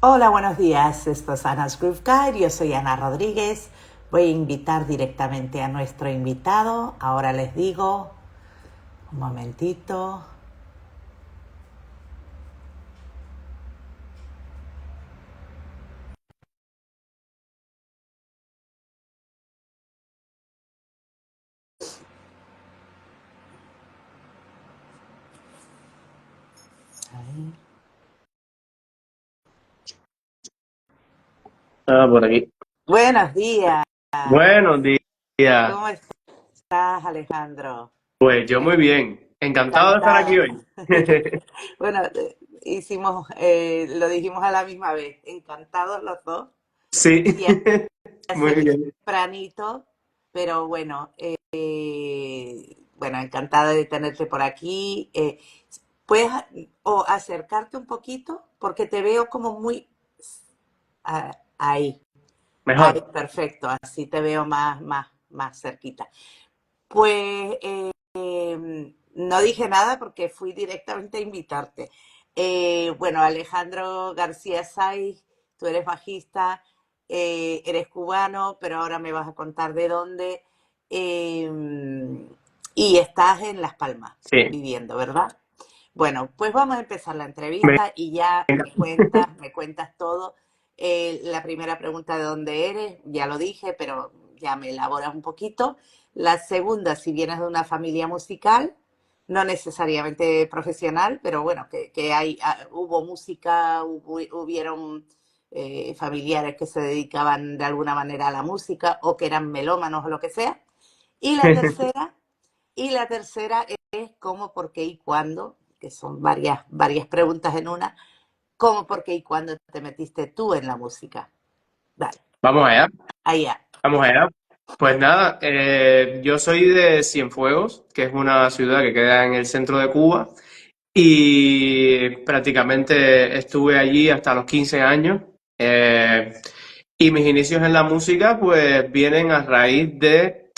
Hola, buenos días. Esto es Ana's Groove Guide. Yo soy Ana Rodríguez. Voy a invitar directamente a nuestro invitado. Ahora les digo, un momentito. Ahí. Por aquí. Buenos días. Buenos días. ¿Cómo estás, Alejandro? Pues yo muy bien. Encantado de estar aquí Encantado. hoy. Bueno, lo dijimos a la misma vez. Encantados los dos. Sí, Y ya muy sé que es bien. tempranito, pero bueno, encantada de tenerte por aquí. ¿Puedes acercarte un poquito? Porque te veo como muy ahí, ahí, Mejor. perfecto, así te veo más cerquita. Pues no dije nada porque fui directamente a invitarte. Bueno, Alejandro García Saiz, tú eres bajista, eres cubano, pero ahora me vas a contar de dónde. eh, y estás en Las Palmas Sí. viviendo, ¿verdad? Bueno, pues vamos a empezar la Venga. entrevista y ya me cuentas todo. La primera pregunta de dónde eres, ya lo dije, pero ya me elaboras un poquito. La segunda, si vienes de una familia musical, no necesariamente profesional, pero bueno, que hubo música, hubieron familiares que se dedicaban de alguna manera a la música o que eran melómanos o lo que sea. Y la tercera, y la tercera es cómo, por qué y cuándo, que son varias preguntas en una, cómo, por qué y cuándo te metiste tú en la música. Dale, Vamos allá. allá. Vamos allá. Pues nada, yo soy de Cienfuegos, que es una ciudad que queda en el centro de Cuba, y prácticamente estuve allí hasta los 15 años. Y mis inicios en la música pues vienen a raíz de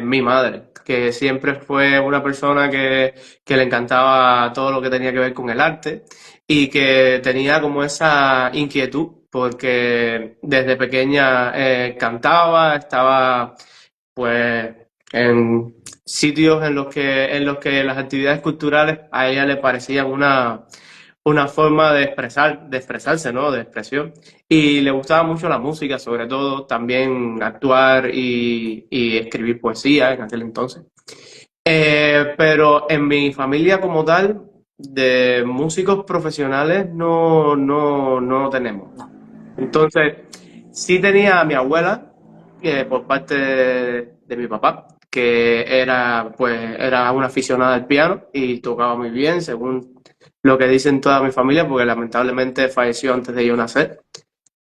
mi madre, que siempre fue una persona que le encantaba todo lo que tenía que ver con el arte y que tenía como esa inquietud, porque desde pequeña cantaba, estaba pues en sitios en los que las actividades culturales a ella le parecían una forma de expresarse, ¿no? De expresión. Y le gustaba mucho la música, sobre todo, también actuar y escribir poesía en aquel entonces. Pero en mi familia como tal, de músicos profesionales no tenemos. No. Entonces, sí tenía a mi abuela, por parte de mi papá, que era una aficionada al piano y tocaba muy bien, según lo que dicen toda mi familia, porque lamentablemente falleció antes de yo nacer.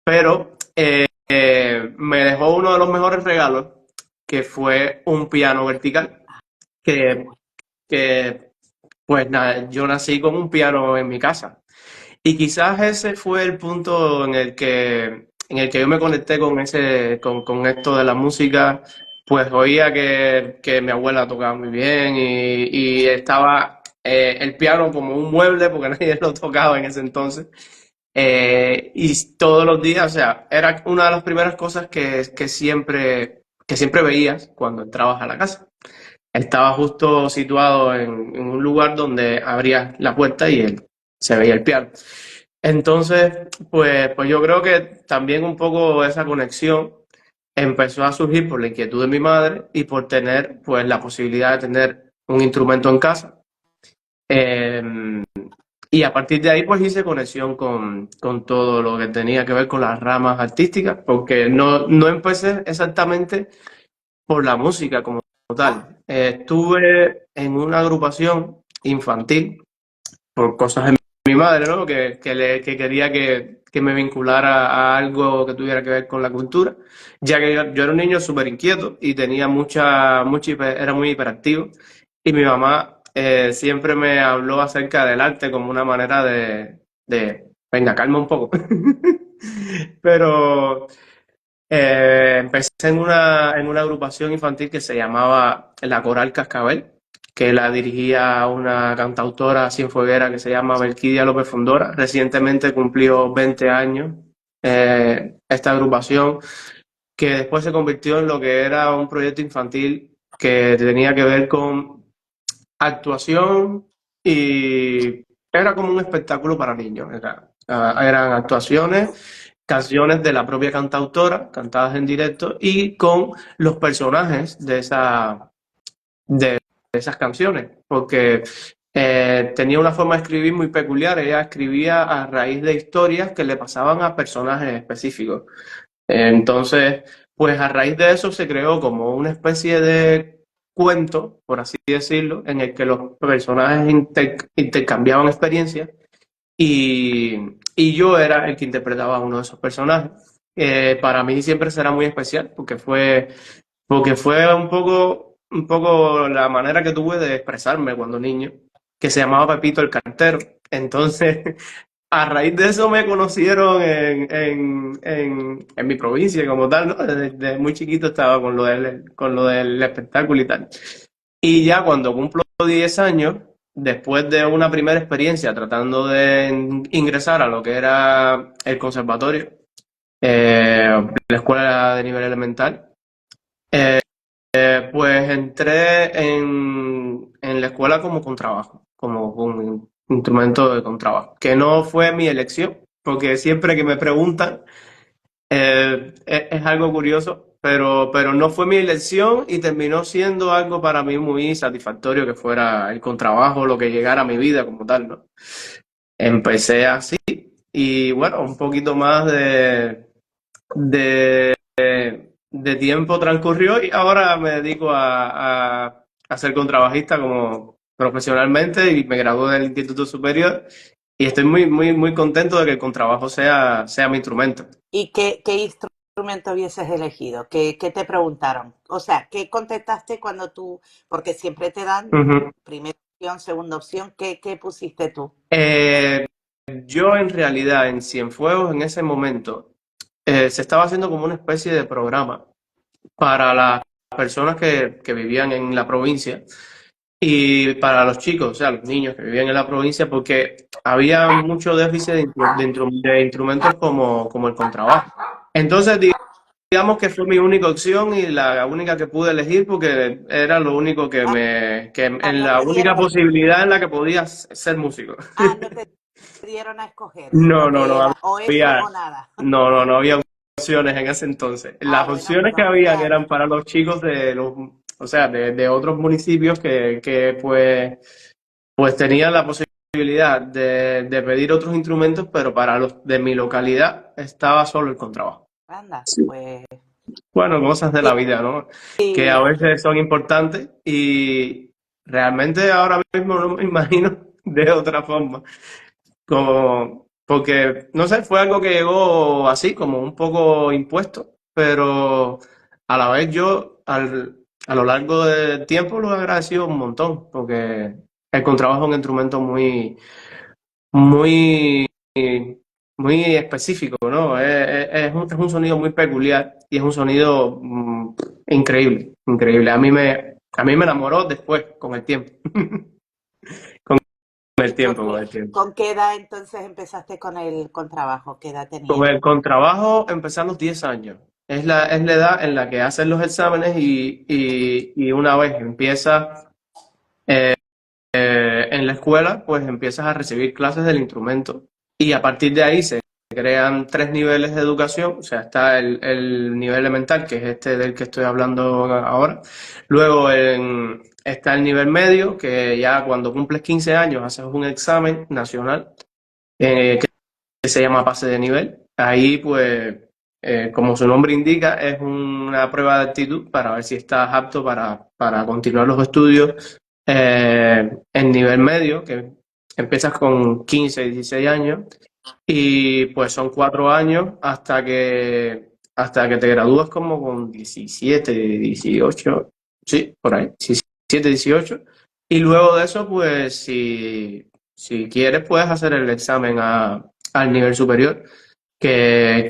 Pero me dejó uno de los mejores regalos, que fue un piano vertical, Qué que, bueno. que pues nada, yo nací con un piano en mi casa. Y quizás ese fue el punto en el que yo me conecté con esto de la música. Pues oía que mi abuela tocaba muy bien y estaba el piano como un mueble porque nadie lo tocaba en ese entonces. Y todos los días, o sea, era una de las primeras cosas que siempre veías cuando entrabas a la casa. Estaba justo situado en un lugar donde abrías la puerta y se veía el piano. Entonces, pues yo creo que también un poco esa conexión empezó a surgir por la inquietud de mi madre y por tener pues la posibilidad de tener un instrumento en casa. Eh, y a partir de ahí pues hice conexión con todo lo que tenía que ver con las ramas artísticas, porque no empecé exactamente por la música como Ah, tal. Estuve en una agrupación infantil por cosas de mi madre, ¿no? Que quería que me vinculara a algo que tuviera que ver con la cultura, ya que yo era un niño súper inquieto y tenía era muy hiperactivo. Y mi mamá siempre me habló acerca del arte como una manera venga, calma un poco. Pero empecé en una agrupación infantil que se llamaba La Coral Cascabel, que la dirigía una cantautora cienfueguera que se llama Melquidia López Fundora. Recientemente cumplió 20 años esta agrupación, que después se convirtió en lo que era un proyecto infantil que tenía que ver con actuación y era como un espectáculo para niños. Eran actuaciones, canciones de la propia cantautora, cantadas en directo, y con los personajes de esas canciones, porque tenía una forma de escribir muy peculiar. Ella escribía a raíz de historias que le pasaban a personajes específicos. Entonces, pues a raíz de eso se creó como una especie de cuento, por así decirlo, en el que los personajes intercambiaban experiencias y yo era el que interpretaba a uno de esos personajes. Para mí siempre será muy especial porque fue un poco la manera que tuve de expresarme cuando niño, que se llamaba Pepito el Cartero. Entonces, a raíz de eso me conocieron en mi provincia como tal, ¿no? Desde muy chiquito estaba con lo del espectáculo y tal. Y ya cuando cumplo 10 años, después de una primera experiencia tratando de ingresar a lo que era el conservatorio, la escuela de nivel elemental, pues entré en la escuela como contrabajo, como un instrumento de contrabajo, que no fue mi elección, porque siempre que me preguntan, es algo curioso, pero no fue mi elección y terminó siendo algo para mí muy satisfactorio que fuera el contrabajo lo que llegara a mi vida como tal, ¿no? Empecé así y bueno, un poquito más de de tiempo transcurrió y ahora me dedico a ser contrabajista como profesionalmente y me gradué del Instituto Superior y estoy muy contento de que el contrabajo sea mi instrumento. ¿Y qué instrumento hubieses elegido? ¿Qué te preguntaron? O sea, ¿qué contestaste cuando tú, porque siempre te dan Ujú. primera opción, segunda opción, ¿qué pusiste tú? Eh, yo en realidad en Cienfuegos en ese momento se estaba haciendo como una especie de programa para las personas que vivían en la provincia y para los chicos, o sea, los niños que vivían en la provincia, porque había mucho déficit de instrumentos como el contrabajo. Entonces, digamos que fue mi única opción y la única que pude elegir porque era lo único que Ah, en no la te única dieron, posibilidad en la que podía ser músico. no te dieron a escoger, No, sino no, que no era o eso había, o nada. no había opciones en ese entonces. Ah, Las bueno, opciones que pero habían genial. eran para los chicos o sea, de otros municipios pues tenían la posibilidad de pedir otros instrumentos, pero para los de mi localidad estaba solo el contrabajo. Anda, Sí. pues Bueno, cosas de la vida, ¿no? Que a sí, veces son importantes y realmente ahora mismo no me imagino de otra forma. Porque, no sé, fue algo que llegó así, como un poco impuesto, pero a la vez a lo largo del tiempo lo he agradecido un montón, porque el contrabajo es un instrumento muy, muy específico, ¿no? Es un sonido muy peculiar y es un sonido increíble, increíble. A mí me enamoró después, con el tiempo, con el ¿y con tiempo, con qué, el tiempo. con qué edad entonces empezaste con trabajo? ¿Qué edad Con tenías? el contrabajo empecé a los 10 años. Es la edad en la que hacen los exámenes y una vez empiezas en la escuela, pues empiezas a recibir clases del instrumento. Y a partir de ahí se crean tres niveles de educación. O sea, está el nivel elemental, que es este del que estoy hablando ahora. Luego está el nivel medio, que ya cuando cumples 15 años haces un examen nacional que se llama pase de nivel. Ahí, pues, como su nombre indica, es una prueba de actitud para ver si estás apto para continuar los estudios en nivel medio, que empiezas con 15 16 años, y pues son 4 años hasta que te gradúas como con 17 18 sí, por ahí, 17 18 y luego de eso, pues, si quieres, puedes hacer el examen al nivel superior, que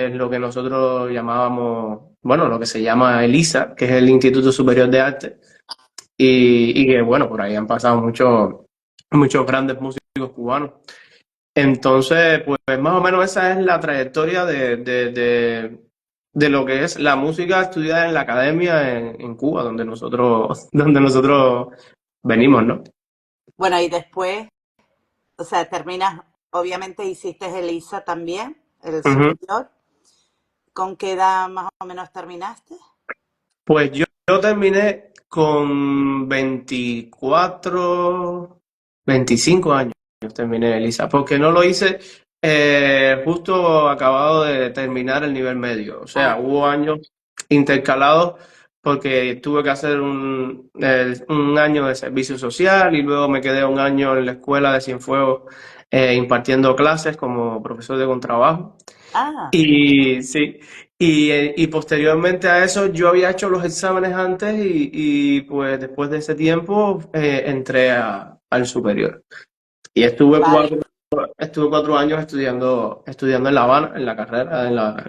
es lo que nosotros llamábamos, bueno, lo que se llama el ISA, que es el Instituto Superior de Arte, y que bueno, por ahí han pasado muchos grandes músicos cubanos. Entonces, pues más o menos esa es la trayectoria de lo que es la música estudiada en la academia en Cuba, donde nosotros venimos, ¿no? Bueno, y después, o sea, terminas, obviamente hiciste el ISA también, el Ujú. superior. ¿Con qué edad más o menos terminaste? Pues yo terminé con 24, 25 años, terminé Elisa, porque no lo hice justo acabado de terminar el nivel medio. O sea, Ah, hubo años intercalados porque tuve que hacer un año de servicio social y luego me quedé un año en la escuela de Cienfuegos impartiendo clases como profesor de contrabajo. qué bien. Y sí, y posteriormente a eso yo había hecho los exámenes antes pues después de ese tiempo entré al superior. Y Vale. estuve 4 años estudiando en La Habana, en la carrera, en la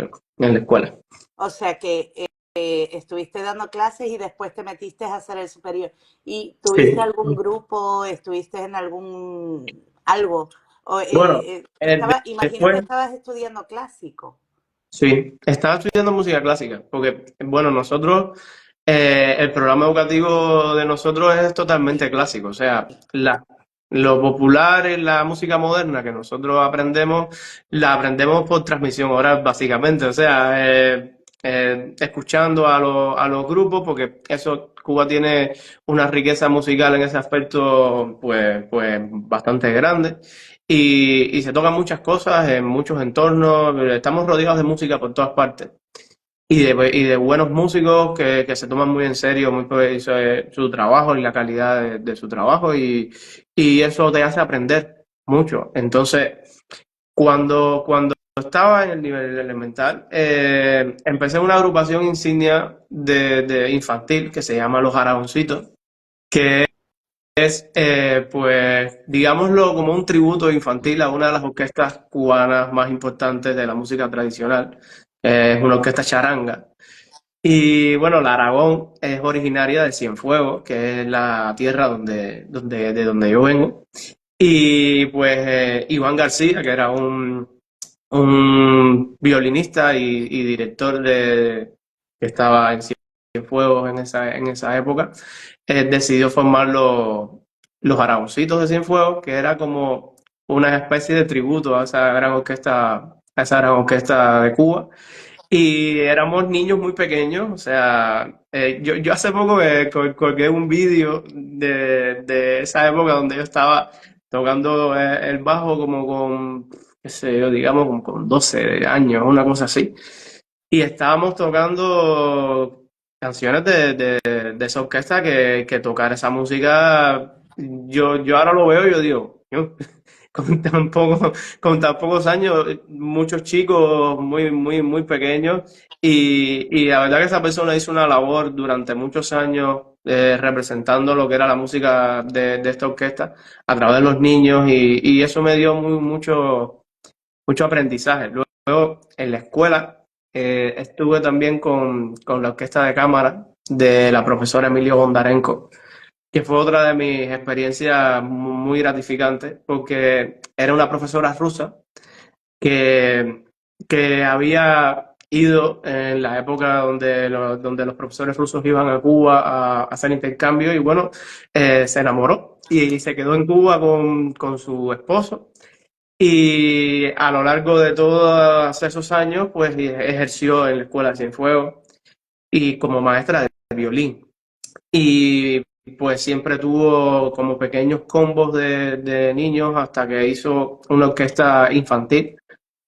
escuela. O sea que estuviste dando clases y después te metiste a hacer el superior. ¿Y tuviste Sí. algún grupo? ¿Estuviste en algún algo? O, Bueno, imagino que después estabas estudiando clásico. sí, estaba estudiando música clásica, porque, bueno, el programa educativo de nosotros es totalmente clásico, o sea, lo popular en la música moderna que nosotros aprendemos, la aprendemos por transmisión oral, básicamente, o sea, escuchando a los grupos, porque Cuba tiene una riqueza musical en ese aspecto, pues bastante grande. Y se tocan muchas cosas en muchos entornos, estamos rodeados de música por todas partes y de buenos músicos que se toman muy en serio su trabajo y la calidad de su trabajo y eso te hace aprender mucho. Entonces, cuando estaba en el nivel elemental, empecé una agrupación insignia de infantil que se llama Los Aragoncitos, que es, pues, digámoslo como un tributo infantil a una de las orquestas cubanas más importantes de la música tradicional. Es una orquesta charanga. Y bueno, la Aragón es originaria de Cienfuegos, que es la tierra de donde yo vengo. Y pues Iván García, que era un violinista y director que estaba en Cienfuegos en esa época, decidió formar los Aragoncitos de Cienfuegos, que era como una especie de tributo a esa gran orquesta de Cuba. Y éramos niños muy pequeños, o sea, yo hace poco colgué un vídeo de esa época donde yo estaba tocando el bajo como con, qué sé yo, digamos, como con 12 años, una cosa así. Y estábamos tocando canciones de esa orquesta que tocar esa música, yo ahora lo veo y yo digo, "Yo, con tan poco, con tan pocos años, muchos chicos muy pequeños, y la verdad que esa persona hizo una labor durante muchos años representando lo que era la música de esta orquesta a través de los niños, y eso me dio mucho aprendizaje. Luego, en la escuela, estuve también con la orquesta de cámara de la profesora Emilio Bondarenko, que fue otra de mis experiencias muy gratificantes, porque era una profesora rusa que, que había ido en la época donde los profesores rusos iban a Cuba a hacer intercambio y bueno, se enamoró y se quedó en Cuba con su esposo. Y a lo largo de todos esos años, pues ejerció en la Escuela de Cienfuegos y como maestra de violín. Y pues siempre tuvo como pequeños combos de niños hasta que hizo una orquesta infantil.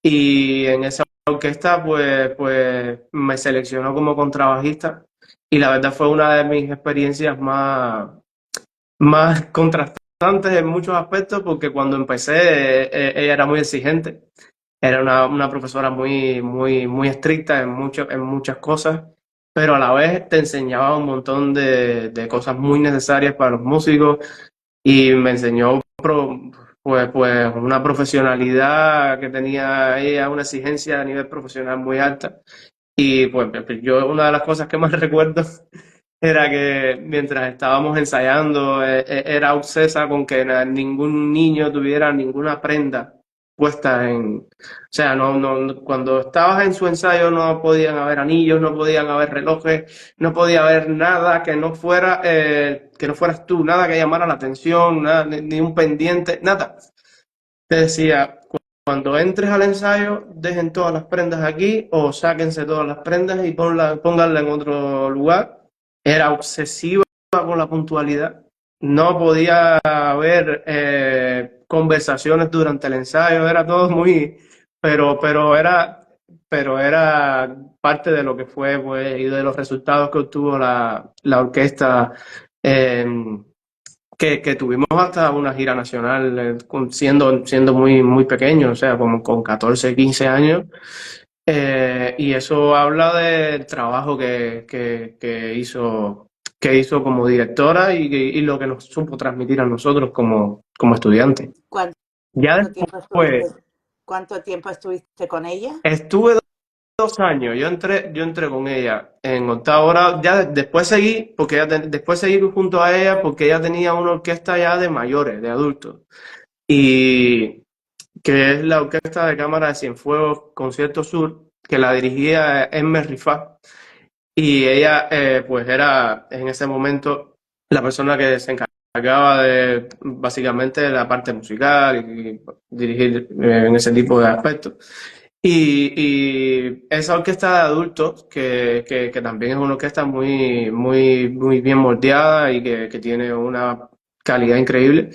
Y en esa orquesta pues me seleccionó como contrabajista y la verdad fue una de mis experiencias más contrastantes en muchos aspectos porque cuando empecé ella era muy exigente, era una profesora muy estricta en muchas cosas, pero a la vez te enseñaba un montón de cosas muy necesarias para los músicos y me enseñó pues una profesionalidad que tenía ella, una exigencia a nivel profesional muy alta. Y pues yo una de las cosas que más recuerdo era que mientras estábamos ensayando, era obsesa con que ningún niño tuviera ninguna prenda puesta en... O sea, cuando estabas en su ensayo no podían haber anillos, no podían haber relojes, no podía haber nada que no fueras tú, nada que llamara la atención, nada, ni un pendiente, nada. Te decía, cuando entres al ensayo, dejen todas las prendas aquí o sáquense todas las prendas y pónganla en otro lugar. Era obsesiva con la puntualidad. No podía haber conversaciones durante el ensayo, era todo muy, pero, pero era, pero era parte de lo que fue, pues, y de los resultados que obtuvo la orquesta. eh, que tuvimos hasta una gira nacional siendo muy, muy pequeños, o sea, como con 14 15 años. Y eso habla del trabajo que hizo como directora y lo que nos supo transmitir a nosotros como estudiantes. ¿Cuánto Ya tiempo después cuánto tiempo estuviste con ella? estuve 2 años, yo entré con ella en octavo grado, ya después seguí, porque después seguí junto a ella porque ella tenía una orquesta ya de mayores, de adultos. Y que es la Orquesta de Cámara de Cienfuegos Concierto Sur, que la dirigía Emmer Rifat, y ella pues era en ese momento la persona que se encargaba de básicamente la parte musical y dirigir en ese tipo de aspectos. Y esa orquesta de adultos, que también es una orquesta muy, muy, muy bien moldeada y que tiene una calidad increíble,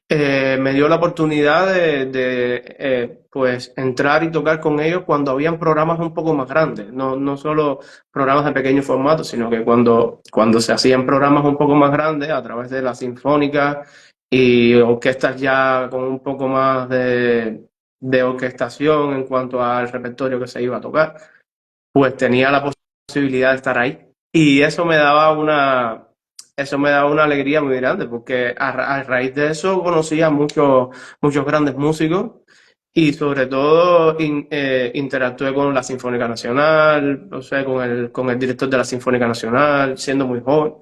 me dio la oportunidad pues entrar y tocar con ellos cuando habían programas un poco más grandes, no solo programas de pequeño formato, sino que cuando se hacían programas un poco más grandes a través de la sinfónica y orquestas ya con un poco más de orquestación en cuanto al repertorio que se iba a tocar, pues tenía la posibilidad de estar ahí. Y eso me daba una alegría muy grande, porque a raíz de eso conocí a muchos grandes músicos y sobre todo interactué con la Sinfónica Nacional, o sea, con el director de la Sinfónica Nacional, siendo muy joven.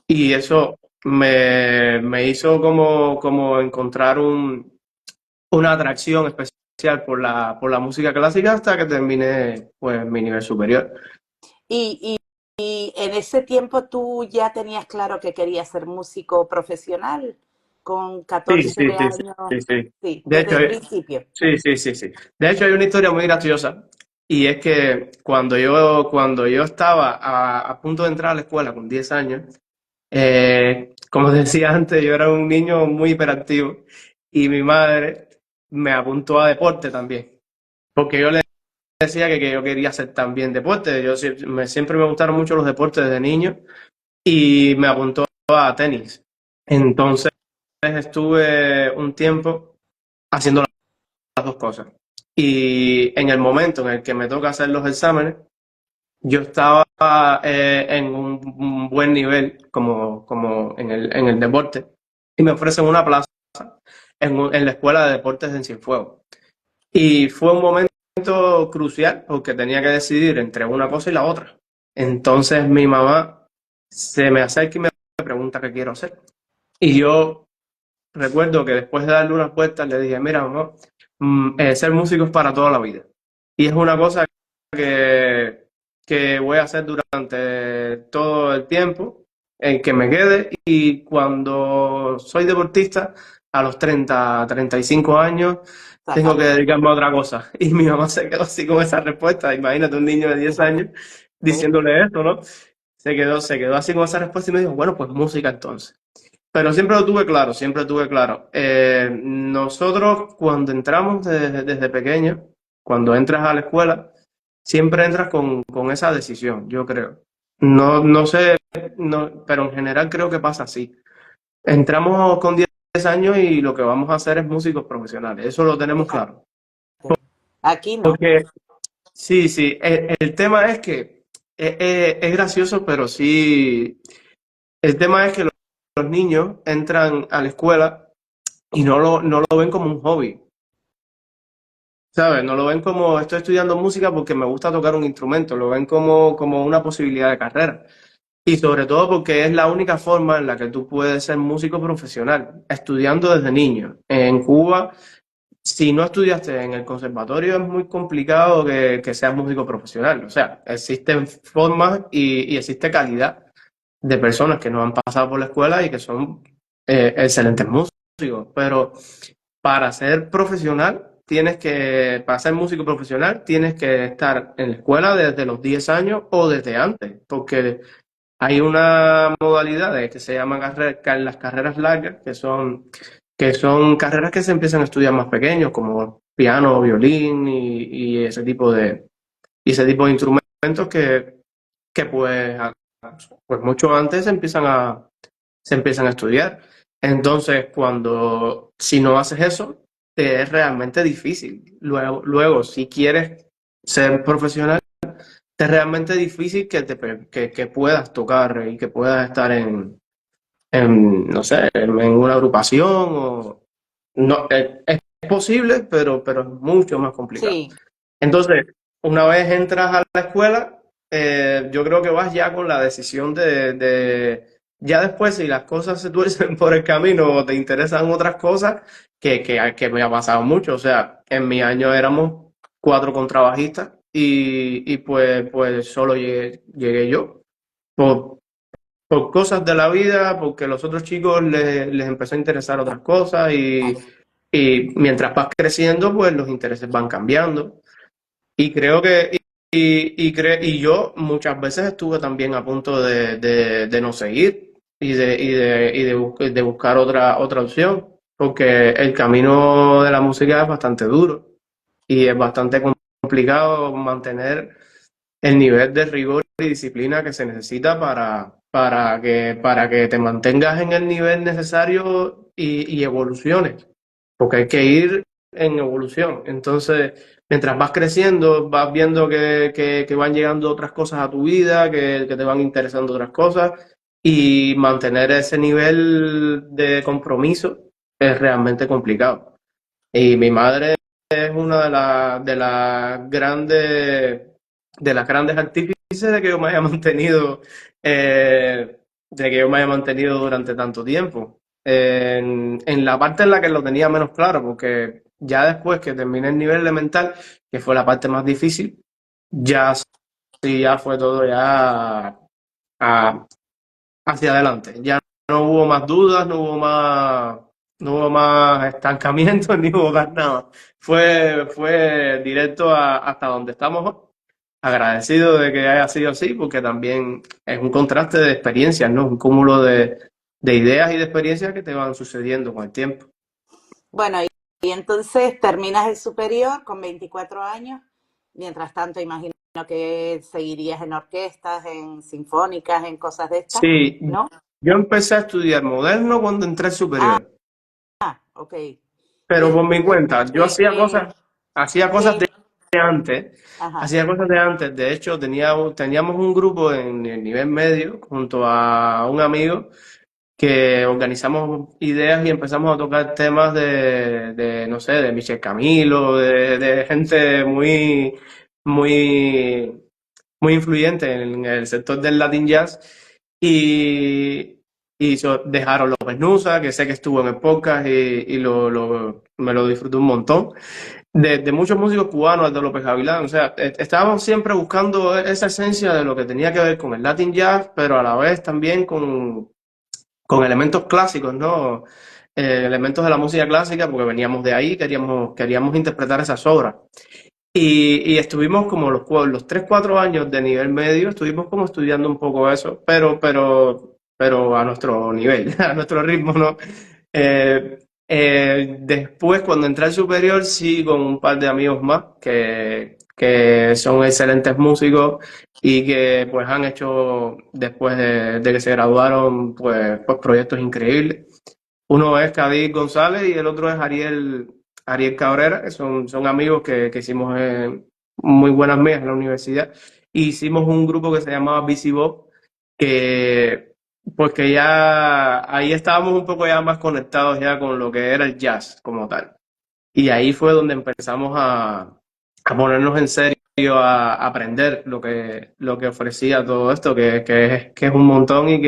Y eso me hizo como encontrar una atracción especial por la música clásica hasta que terminé pues mi nivel superior. Y, y en ese tiempo tú ya tenías claro que querías ser músico profesional con Sí, 14 sí, sí, sí, años, sí, sí. sí, De desde hecho, el principio. sí, sí, sí, sí. De hecho, hay una historia muy graciosa y es que cuando yo estaba a punto de entrar a la escuela con 10 años, como decía antes, yo era un niño muy hiperactivo y mi madre me apuntó a deporte también, porque yo le decía que yo quería hacer también deporte. Siempre me gustaron mucho los deportes desde niño y me apuntó a tenis. Entonces estuve un tiempo haciendo las dos cosas. Y en el momento en el que me toca hacer los exámenes, yo estaba en un buen nivel como en el deporte y me ofrecen una plaza en la Escuela de Deportes en Cienfuegos. Y fue un momento crucial porque tenía que decidir entre una cosa y la otra. Entonces mi mamá se me acerca y me pregunta qué quiero hacer. Y yo recuerdo que después de darle unas vueltas le dije, mira, mamá, ser músico es para toda la vida. Y es una cosa que, que voy a hacer durante todo el tiempo en que me quede y cuando soy deportista, a los 35 años, tengo que Sácalo. dedicarme a otra cosa. Y mi mamá se quedó así con esa respuesta. Imagínate un niño de 10 años Sí, diciéndole esto, ¿no? Se quedó así con esa respuesta y me dijo, bueno, pues música entonces. Pero siempre lo tuve claro, siempre lo tuve claro. Nosotros cuando entramos desde pequeños, cuando entras a la escuela, siempre entras con esa decisión, yo creo. No sé, no, pero en general creo que pasa así. Entramos con 10 años y lo que vamos a hacer es músicos profesionales, eso lo tenemos fíjate. claro. Aquí no. Porque sí, sí, el tema es que es gracioso, pero sí, el tema es que los niños entran a la escuela y no lo ven como un hobby, ¿sabes? No lo ven como estoy estudiando música porque me gusta tocar un instrumento, lo ven como una posibilidad de carrera. Y sobre todo porque es la única forma en la que tú puedes ser músico profesional, estudiando desde niño. En Cuba, si no estudiaste en el conservatorio, es muy complicado que seas músico profesional. O sea, existen formas y existe calidad de personas que no han pasado por la escuela y que son excelentes músicos. Pero para ser profesional, para ser músico profesional, tienes que estar en la escuela desde los 10 años o desde antes, porque hay una modalidad que se llama las carreras largas, que son carreras que se empiezan a estudiar más pequeños, como piano, violín y ese tipo de instrumentos que pues mucho antes se empiezan a estudiar. Entonces, si no haces eso, te es realmente difícil. Luego, si quieres ser profesional, es realmente difícil que puedas tocar y que puedas estar no sé, en una agrupación o no, es posible, pero es mucho más complicado. Sí, Entonces, una vez entras a la escuela, yo creo que vas ya con la decisión ya después, si las cosas se tuercen por el camino o te interesan otras cosas, que me ha pasado mucho. O sea, en mi año éramos 4 contrabajistas y pues solo llegué yo. Por, por cosas de la vida, porque los otros chicos les empezó a interesar otras cosas claro. y mientras vas creciendo, pues los intereses van cambiando. Y creo que, y yo muchas veces estuve también a punto de no seguir de buscar otra opción, porque el camino de la música es bastante duro y es bastante complicado mantener el nivel de rigor y disciplina que se necesita para que te mantengas en el nivel necesario y evoluciones, porque hay que ir en evolución. Entonces, mientras vas creciendo, vas viendo que van llegando otras cosas a tu vida, que te van interesando otras cosas, y mantener ese nivel de compromiso es realmente complicado. Y mi madre es una de las grandes artífices de que yo me haya mantenido, durante tanto tiempo. En la parte en la que lo tenía menos claro, porque ya después que terminé el nivel elemental, que fue la parte más difícil, ya sí, ya fue todo ya a- hacia adelante. Ya no hubo más dudas, no hubo más estancamiento, ni hubo más nada. Fue directo hasta donde estamos hoy. Agradecido de que haya sido así, porque también es un contraste de experiencias, ¿no? Un cúmulo de ideas y de experiencias que te van sucediendo con el tiempo. Bueno, y entonces terminas el superior con 24 años. Mientras tanto, imagino que seguirías en orquestas, en sinfónicas, en cosas de estas, Sí, ¿no? yo empecé a estudiar moderno cuando entré al Ah, superior, ok. Y pero por mi cuenta, yo hacía cosas qué- de antes, ajá. hacía cosas de antes. De hecho, teníamos un grupo en el nivel medio junto a un amigo que organizamos ideas y empezamos a tocar temas no sé, de Michel Camilo, de gente muy, muy influyente en el sector del Latin Jazz. Y, dejaron López Nusa, que sé que estuvo en el podcast me lo disfruté un montón. De muchos músicos cubanos, de López Gavilán, o sea, estábamos siempre buscando esa esencia de lo que tenía que ver con el Latin Jazz, pero a la vez también con elementos clásicos, ¿no? Elementos de la música clásica, porque veníamos de ahí, queríamos interpretar esas obras. Y estuvimos como los 3 4 años de nivel medio, estuvimos como estudiando un poco eso, pero a nuestro nivel, a nuestro ritmo, ¿no? Después, cuando entré al superior, sí, con un par de amigos más que son excelentes músicos y que pues han hecho, después de que se graduaron, pues proyectos increíbles. Uno es Cadiz González y el otro es Ariel Cabrera, que son amigos que hicimos muy buenas amigas en la universidad. Y hicimos un grupo que se llamaba BC Bob, que pues que ya ahí estábamos un poco ya más conectados ya con lo que era el jazz como tal. Y ahí fue donde empezamos a ponernos en serio a aprender lo que ofrecía todo esto, que es un montón y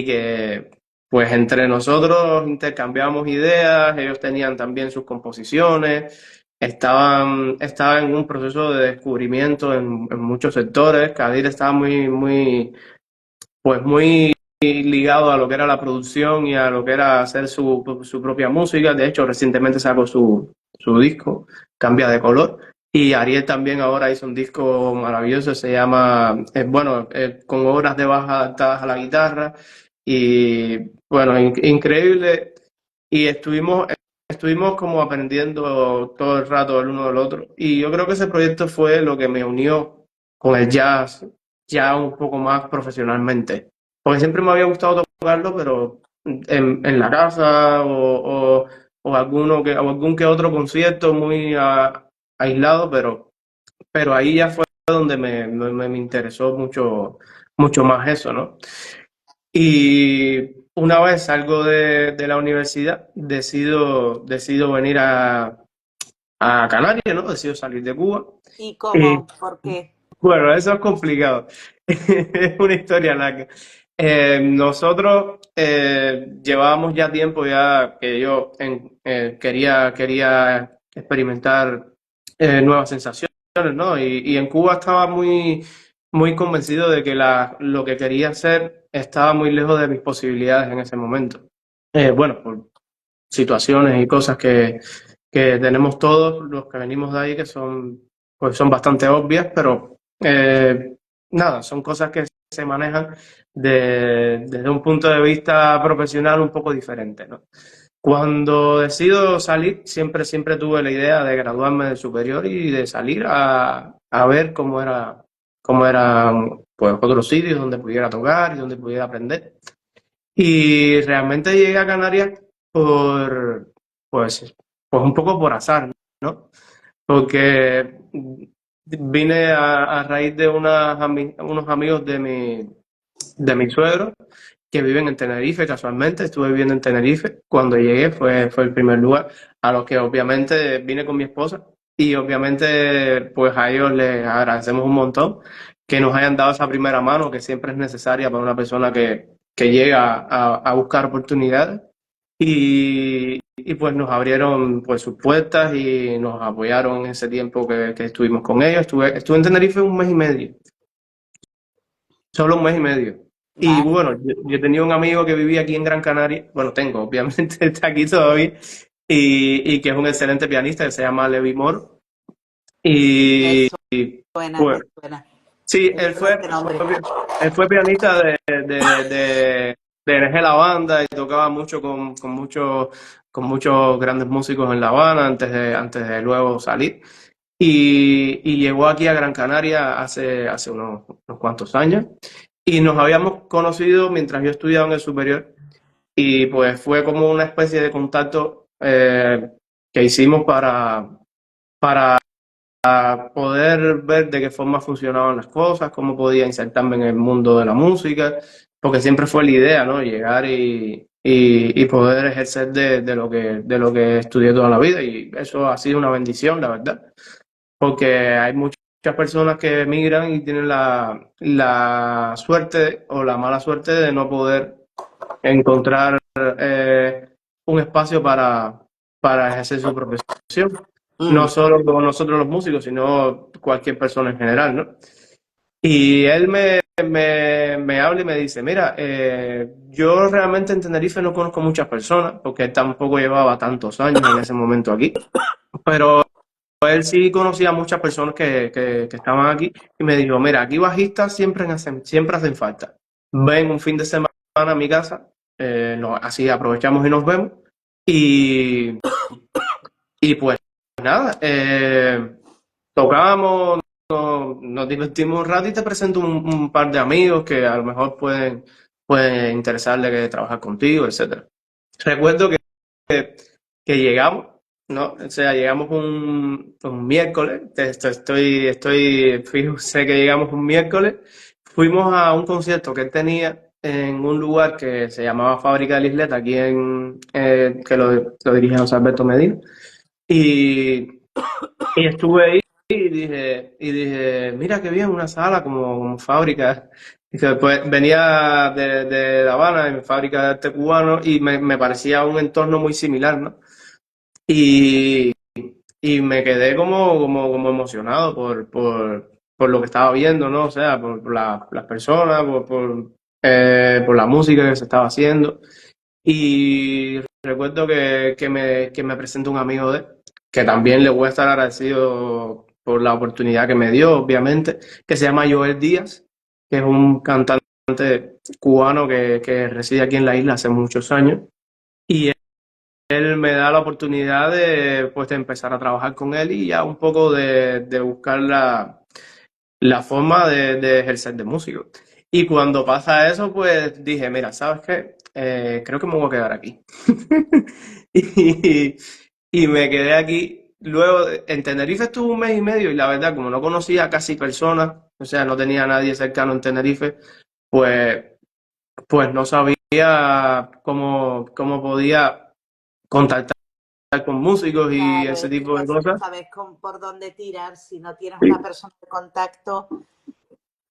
que pues entre nosotros intercambiamos ideas, ellos tenían también sus composiciones, estaban en un proceso de descubrimiento en muchos sectores. Kadir estaba pues muy ligado a lo que era la producción y a lo que era hacer su propia música. De hecho, recientemente sacó su disco, Cambia de Color. Y Ariel también ahora hizo un disco maravilloso, se llama, bueno, con obras de baja adaptadas a la guitarra. Y bueno, increíble. Y estuvimos como aprendiendo todo el rato el uno del otro. Y yo creo que ese proyecto fue lo que me unió con el jazz ya un poco más profesionalmente. Porque siempre me había gustado tocarlo, pero en la casa o o algún que otro concierto muy aislado, pero ahí ya fue donde me interesó mucho más eso, ¿no? Y una vez salgo de la universidad, decido venir a Canarias, ¿no? Decido salir de Cuba. ¿Y Y cómo? ¿Por qué? bueno, eso es complicado. Es una historia larga. Nosotros llevábamos ya tiempo ya que yo quería experimentar nuevas sensaciones, ¿no? Y en Cuba estaba muy convencido de que lo que quería hacer estaba muy lejos de mis posibilidades en ese momento. Bueno, por situaciones y cosas que tenemos todos los que venimos de ahí que pues son bastante obvias, pero nada, son cosas que se manejan desde un punto de vista profesional un poco diferente, ¿no? Cuando decido salir, siempre tuve la idea de graduarme de superior y de salir a ver cómo era pues, otros sitios donde pudiera tocar y donde pudiera aprender. Y realmente llegué a Canarias por, pues un poco por azar, ¿no? Porque vine a raíz de unos amigos de mi suegro que viven en Tenerife, casualmente. Estuve viviendo en Tenerife. Cuando llegué fue el primer lugar a los que obviamente vine con mi esposa y obviamente pues a ellos les agradecemos un montón que nos hayan dado esa primera mano que siempre es necesaria para una persona que llega a buscar oportunidades. Y pues nos abrieron pues sus puertas y nos apoyaron en ese tiempo que estuvimos con ellos. Estuve en Tenerife un mes y medio, solo un mes y medio. Y Vale. bueno, yo tenía un amigo que vivía aquí en Gran Canaria, bueno, tengo, obviamente está aquí todavía, y que es un excelente pianista, que se llama Levi Moro. Me Y suena, me pues suena. sí, Me suena este nombre. él fue pianista de NG La Banda y tocaba mucho con muchos grandes músicos en La Habana antes de luego salir. Y llegó aquí a Gran Canaria hace unos cuantos años y nos habíamos conocido mientras yo estudiaba en el superior y pues fue como una especie de contacto que hicimos para poder ver de qué forma funcionaban las cosas, cómo podía insertarme en el mundo de la música, porque siempre fue la idea, ¿no? Llegar y poder ejercer de lo que estudié toda la vida y eso ha sido una bendición, la verdad, porque hay muchas personas que emigran y tienen la suerte o la mala suerte de no poder encontrar un espacio para ejercer su profesión. No Mm. solo con nosotros los músicos, sino cualquier persona en general, ¿no? Y él me habla y me dice, mira, yo realmente en Tenerife no conozco muchas personas, porque él tampoco llevaba tantos años en ese momento aquí, pero él sí conocía a muchas personas que estaban aquí y me dijo, mira, aquí bajistas siempre hacen falta. Ven un fin de semana a mi casa, así aprovechamos y nos vemos. Y, y pues nada, tocamos, nos divertimos un rato y te presento un par de amigos que a lo mejor pueden interesarle que trabajar contigo, etcétera. Recuerdo que llegamos, ¿no? O sea, llegamos un miércoles, estoy fijo, sé que llegamos un miércoles, fuimos a un concierto que él tenía en un lugar que se llamaba Fábrica de la Isleta, aquí que lo dirige José Alberto Medina, y, y estuve ahí y dije, mira qué bien, una sala como fábrica. Y que después venía de La Habana, de mi fábrica de arte cubano, y me parecía un entorno muy similar, ¿no? Y, y me quedé como emocionado por lo que estaba viendo, ¿no? O sea, por las personas, por la música que se estaba haciendo. Y recuerdo que me presentó un amigo de él, que también le voy a estar agradecido por la oportunidad que me dio, obviamente, que se llama Joel Díaz, que es un cantante cubano que reside aquí en la isla hace muchos años. Y él me da la oportunidad de empezar a trabajar con él y ya un poco de buscar la forma de ejercer de músico. Y cuando pasa eso, pues dije, mira, ¿sabes qué? Creo que me voy a quedar aquí. Y, y me quedé aquí. Luego, en Tenerife estuve un mes y medio y la verdad, como no conocía casi personas, o sea, no tenía a nadie cercano en Tenerife, pues, pues no sabía cómo podía contactar con músicos y Claro, ese es que tipo de no cosas. sabes por dónde tirar. Si no tienes una Sí. persona de contacto,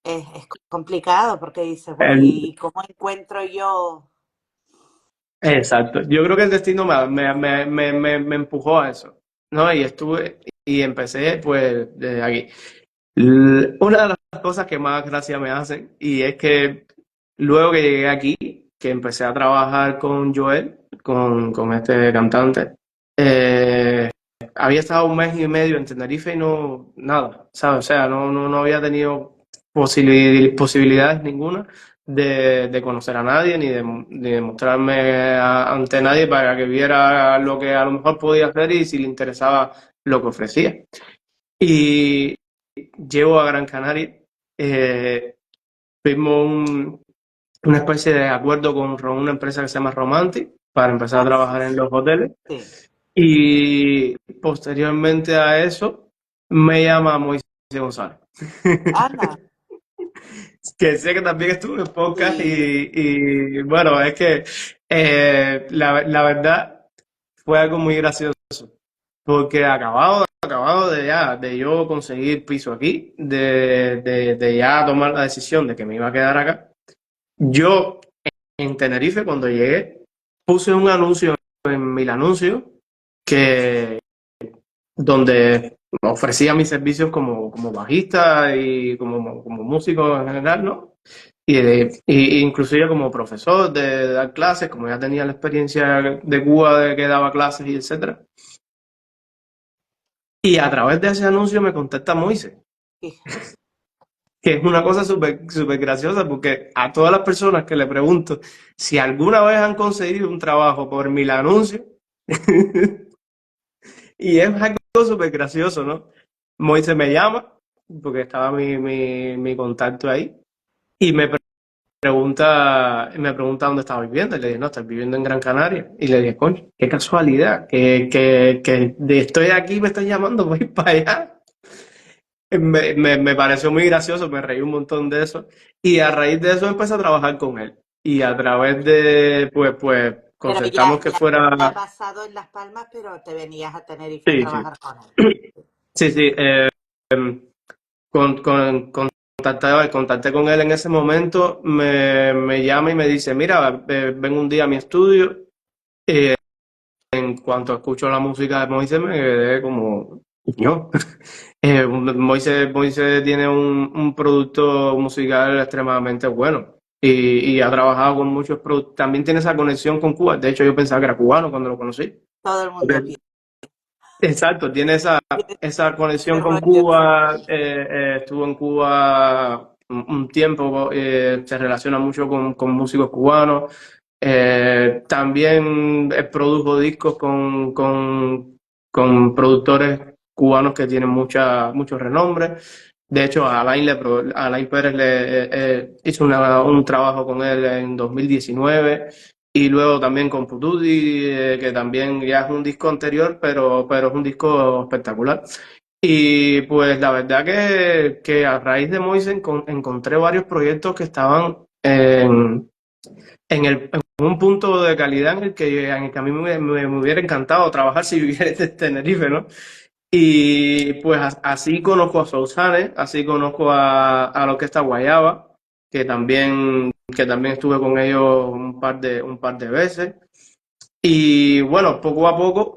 es complicado porque dices, bueno, El- ¿y cómo encuentro yo? Exacto. Yo creo que el destino me empujó a eso, ¿no? Y estuve y empecé pues desde aquí. Una de las cosas que más gracia me hacen y es que luego que llegué aquí, que empecé a trabajar con Joel, con este cantante, eh, había estado un mes y medio en Tenerife y no, nada, ¿sabes? O sea, no había tenido posibilidades ninguna de conocer a nadie ni de mostrarme ante nadie para que viera lo que a lo mejor podía hacer y si le interesaba lo que ofrecía. Y llego a Gran Canaria, eh, firmo una especie de acuerdo con una empresa que se llama Romantic para empezar a Ah, sí, trabajar en los hoteles. sí. Y posteriormente a eso me llama Moisés González, Anda, que sé que también estuvo en podcast sí. y bueno, es que la verdad fue algo muy gracioso, porque acabado de yo conseguir piso aquí, de ya tomar la decisión de que me iba a quedar acá, yo en Tenerife cuando llegué puse un anuncio en Mil Anuncios que donde ofrecía mis servicios como bajista y como músico en general, ¿no? Y inclusive como profesor de dar clases, como ya tenía la experiencia de Cuba de que daba clases y etcétera. Y a través de ese anuncio me contacta Moise, Fíjate. que es una cosa súper graciosa porque a todas las personas que le pregunto si alguna vez han conseguido un trabajo por mi anuncio, y es algo súper gracioso, ¿no? Moise me llama, porque estaba mi contacto ahí, y me pregunta dónde estaba viviendo. Y le dije, no, estoy viviendo en Gran Canaria. Y le dije, coño, qué casualidad, que estoy aquí y me están llamando, voy para allá. Me pareció muy gracioso, me reí un montón de eso. Y a raíz de eso empecé a trabajar con él. Y a través pues, Pero ya, concertamos que ya fuera. basado en Las Palmas, pero te venías a Tenerife a Sí, sí. trabajar con él. Sí, sí. Contacté con él en ese momento, me llama y me dice, mira, ven un día a mi estudio. En cuanto escucho la música de Moise me quedé como, yo. Moise tiene un producto musical extremadamente bueno y ha trabajado con muchos productos. También tiene esa conexión con Cuba. De hecho, yo pensaba que era cubano cuando lo conocí. Todo el mundo Ok. piensa Exacto, tiene esa conexión ese con rollo, sí. Cuba, estuvo en Cuba un tiempo, se relaciona mucho con músicos cubanos, también produjo discos con productores cubanos que tienen mucho renombre. De hecho, Alain Pérez hizo un trabajo con él en 2019 y luego también con Putudi, que también ya es un disco anterior, pero es un disco espectacular. Y pues la verdad que a raíz de Moise encontré varios proyectos que estaban en un punto de calidad en el que a mí me hubiera encantado trabajar si viviera en Tenerife, ¿no? Y pues así conozco a Sousane, así conozco a la Orquesta Guayaba, que también estuve con ellos un par de veces. Y bueno, poco a poco,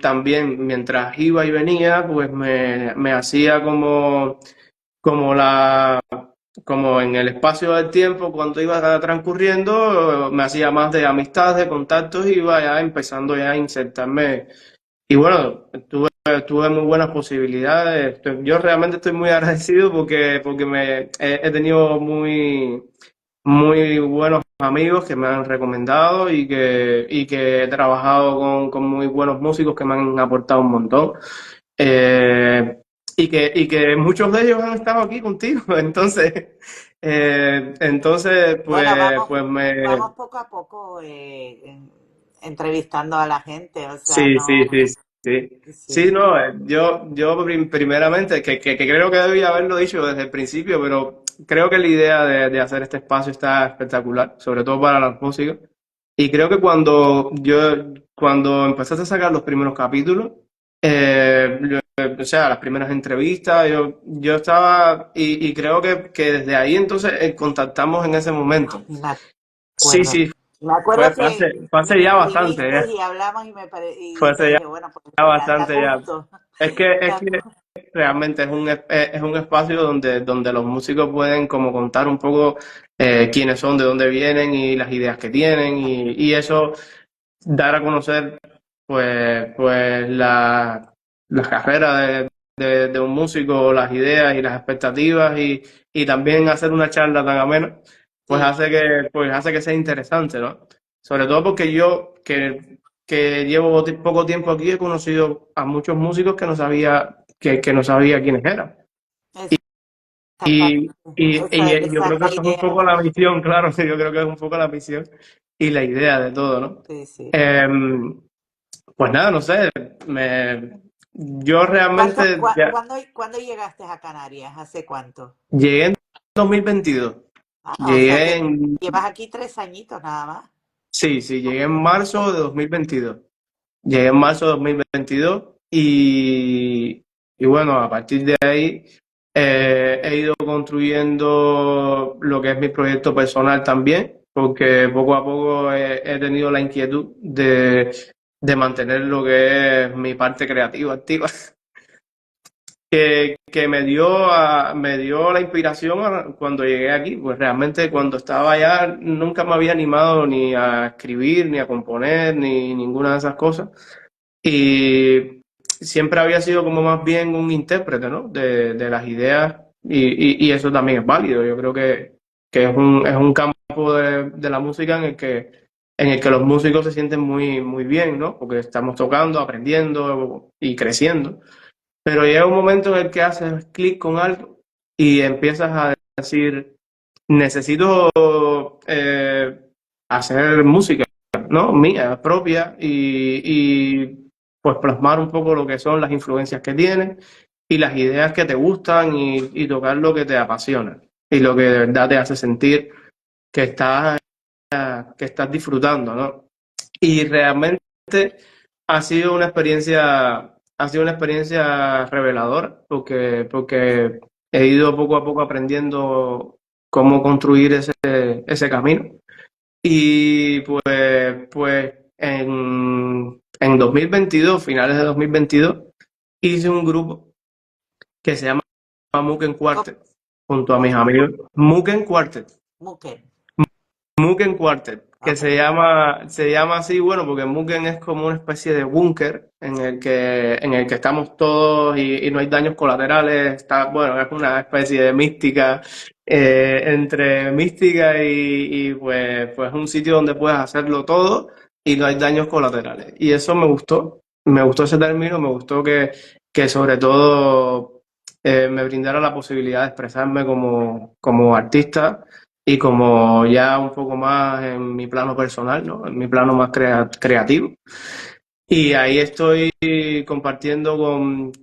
también mientras iba y venía, pues me hacía como como en el espacio del tiempo, cuando iba transcurriendo, me hacía más de amistades, de contactos, y iba ya empezando ya a insertarme. Y bueno, tuve muy buenas posibilidades. Yo realmente estoy muy agradecido porque he tenido muy buenos amigos que me han recomendado y que he trabajado con muy buenos músicos que me han aportado un montón. Eh, y que muchos de ellos han estado aquí contigo. Entonces Bueno, pues vamos poco a poco entrevistando a la gente, o sea, sí, no, sí, sí, sí. Sí, sí, no, primeramente, que creo que debía haberlo dicho desde el principio, pero creo que la idea de hacer este espacio está espectacular, sobre todo para las músicas. Y creo que cuando empezaste a sacar los primeros capítulos, o sea, las primeras entrevistas, yo estaba, y creo que desde ahí entonces contactamos en ese momento. ni me Sí, acuerdo. sí, Me acuerdo que fue me hace ya bastante, escribiste y hablamos y fue hace dije, bueno, pues da bastante ya. gusto, Es da que gusto. realmente es un espacio donde los músicos pueden como contar un poco quiénes son, de dónde vienen y las ideas que tienen y eso dar a conocer pues la carrera de un músico, las ideas y las expectativas y también hacer una charla tan amena, Sí, pues hace que sea interesante, ¿no? Sobre todo porque que llevo poco tiempo aquí he conocido a muchos músicos que no sabía que no sabía quiénes eran. exactamente. Yo Esa es creo que la eso es un idea. poco la misión, claro, sí, yo creo que es un poco la misión y la idea de todo, ¿no? Sí, sí. Em, pues nada, no sé, yo realmente ¿Cuándo llegaste a Canarias? ¿Hace cuánto? llegué en 2022, Ah, o sea llegué que en, llevas aquí 3 añitos nada más. sí, sí, llegué en marzo de 2022, llegué en marzo de 2022 y bueno, a partir de ahí he ido construyendo lo que es mi proyecto personal también, porque poco a poco he tenido la inquietud de mantener lo que es mi parte creativa activa. Que me dio la inspiración cuando llegué aquí, pues realmente cuando estaba allá nunca me había animado ni a escribir, ni a componer, ni ninguna de esas cosas. Y siempre había sido como más bien un intérprete, ¿no? De las ideas y eso también es válido. Yo creo que es un campo de la música en el que los músicos se sienten muy bien, ¿no? Porque estamos tocando, aprendiendo y creciendo. Pero llega un momento en el que haces clic con algo y empiezas a decir, necesito hacer música, ¿no? Mía, propia, pues plasmar un poco lo que son las influencias que tienes y las ideas que te gustan y tocar lo que te apasiona y lo que de verdad te hace sentir que que estás disfrutando, ¿no? Y realmente ha sido una experiencia reveladora, porque he ido poco a poco aprendiendo cómo construir ese camino. Y pues en 2022, finales de 2022, hice un grupo que se llama Muken ¿Cómo? Quartet, junto a mis ¿Cómo? amigos. Muken Quartet. Muken. Muken Quartet, que Ok. se llama así, bueno, porque Muken es como una especie de búnker en el que estamos todos y no hay daños colaterales. Está, bueno, es una especie de mística, entre mística pues un sitio donde puedes hacerlo todo y no hay daños colaterales. Y eso me gustó ese término, me gustó que sobre todo me brindara la posibilidad de expresarme como artista y como ya un poco más en mi plano personal, ¿no? En mi plano más creativo. Y ahí estoy compartiendo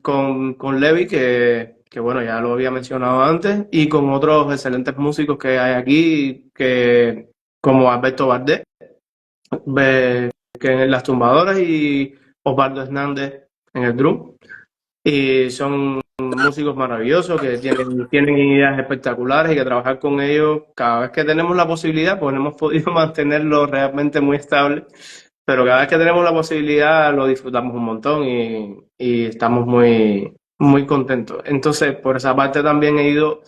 con Levi, que bueno, ya lo había mencionado antes, y con otros excelentes músicos que hay aquí, como Alberto Valdés, que en las tumbadoras, y Osvaldo Hernández en el drum. y son músicos maravillosos que tienen ideas espectaculares y que trabajar con ellos cada vez que tenemos la posibilidad, pues no hemos podido mantenerlo realmente muy estable, pero cada vez que tenemos la posibilidad lo disfrutamos un montón y estamos muy contentos. Entonces, por esa parte también he ido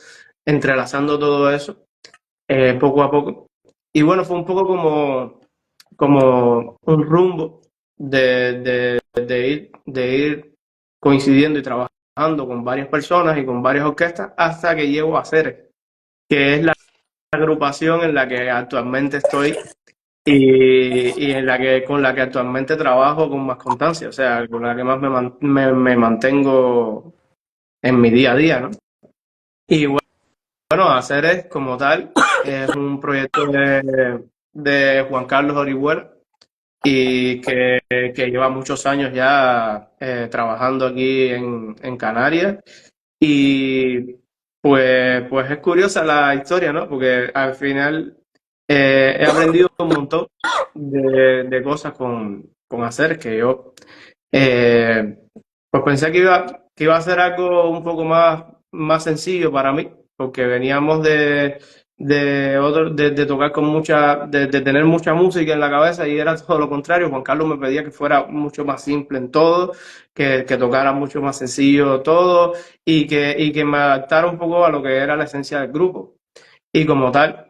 entrelazando todo eso poco a poco. Y bueno, fue un poco como un rumbo de ir coincidiendo y trabajando con varias personas y con varias orquestas hasta que llego a Ceres, que es la agrupación en la que actualmente estoy y con la que actualmente trabajo con más constancia, o sea, con la que más me mantengo en mi día a día, ¿no? Y bueno, Aceres como tal es un proyecto de Juan Carlos Orihuela y que lleva muchos años ya trabajando aquí en Canarias. Y pues es curiosa la historia, ¿no? Porque al final he aprendido un montón de cosas con Aceres que yo eh, pues pensé que iba a ser algo un poco más sencillo para mí, porque veníamos de tocar con de tener mucha música en la cabeza y era todo lo contrario. Juan Carlos me pedía que fuera mucho más simple en todo, que tocara mucho más sencillo todo y que me adaptara un poco a lo que era la esencia del grupo. Y como tal,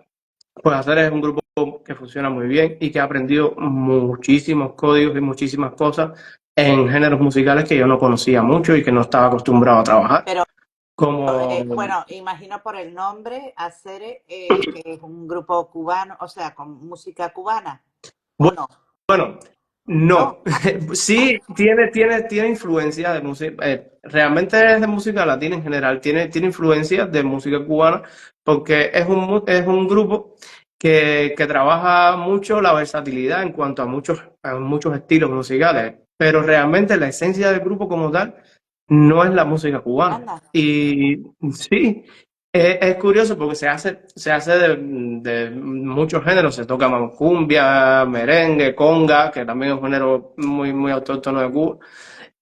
pues hacer es un grupo que funciona muy bien y que ha aprendido muchísimos códigos y muchísimas cosas en géneros musicales que yo no conocía mucho y que no estaba acostumbrado a trabajar. Pero Como, bueno, imagino por el nombre, Acere, que es un grupo cubano, o sea, con música cubana, ¿o no? bueno, No, no, sí tiene influencia de música, realmente es de música latina en general, tiene influencia de música cubana porque es un grupo que trabaja mucho la versatilidad en cuanto a muchos estilos musicales, pero realmente la esencia del grupo como tal no es la música cubana. anda. Y sí, es curioso porque se hace de muchos géneros, se toca cumbia, merengue, conga, que también es un género muy autóctono de Cuba.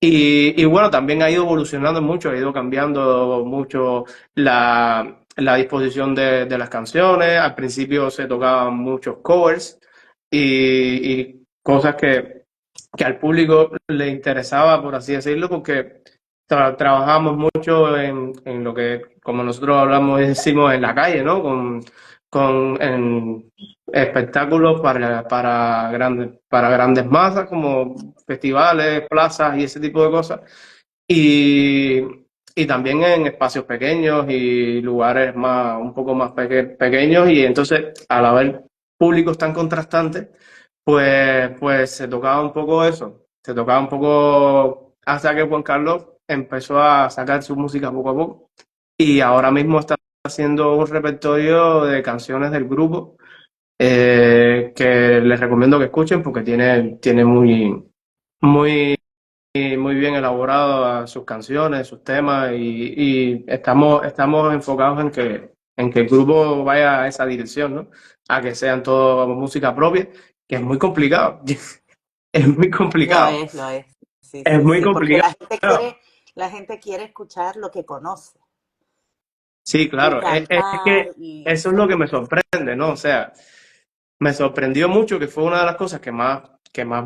Y bueno, también ha ido evolucionando mucho, ha ido cambiando mucho la disposición de las canciones. Al principio se tocaban muchos covers y cosas que al público le interesaba, por así decirlo, porque trabajamos mucho en lo que, como nosotros hablamos y decimos, en la calle, ¿no? En espectáculos para grandes masas, como festivales, plazas y ese tipo de cosas. Y, y también en espacios pequeños y lugares un poco más pequeños. Y entonces, al haber públicos tan contrastantes, pues se tocaba un poco eso, se tocaba un poco hasta que Juan Carlos empezó a sacar su música poco a poco y ahora mismo está haciendo un repertorio de canciones del grupo que les recomiendo que escuchen porque tiene muy bien elaborado sus canciones, sus temas y estamos enfocados en que el grupo vaya a esa dirección, ¿no? A que sean todo música propia, que es muy complicado. Es muy complicado. Lo es. Sí, Es sí, muy sí, porque complicado. la gente quiere escuchar lo que conoce Sí, y claro. Es que cantar y eso es lo que me sorprende, ¿no? O sea, me sorprendió mucho que fue una de las cosas que más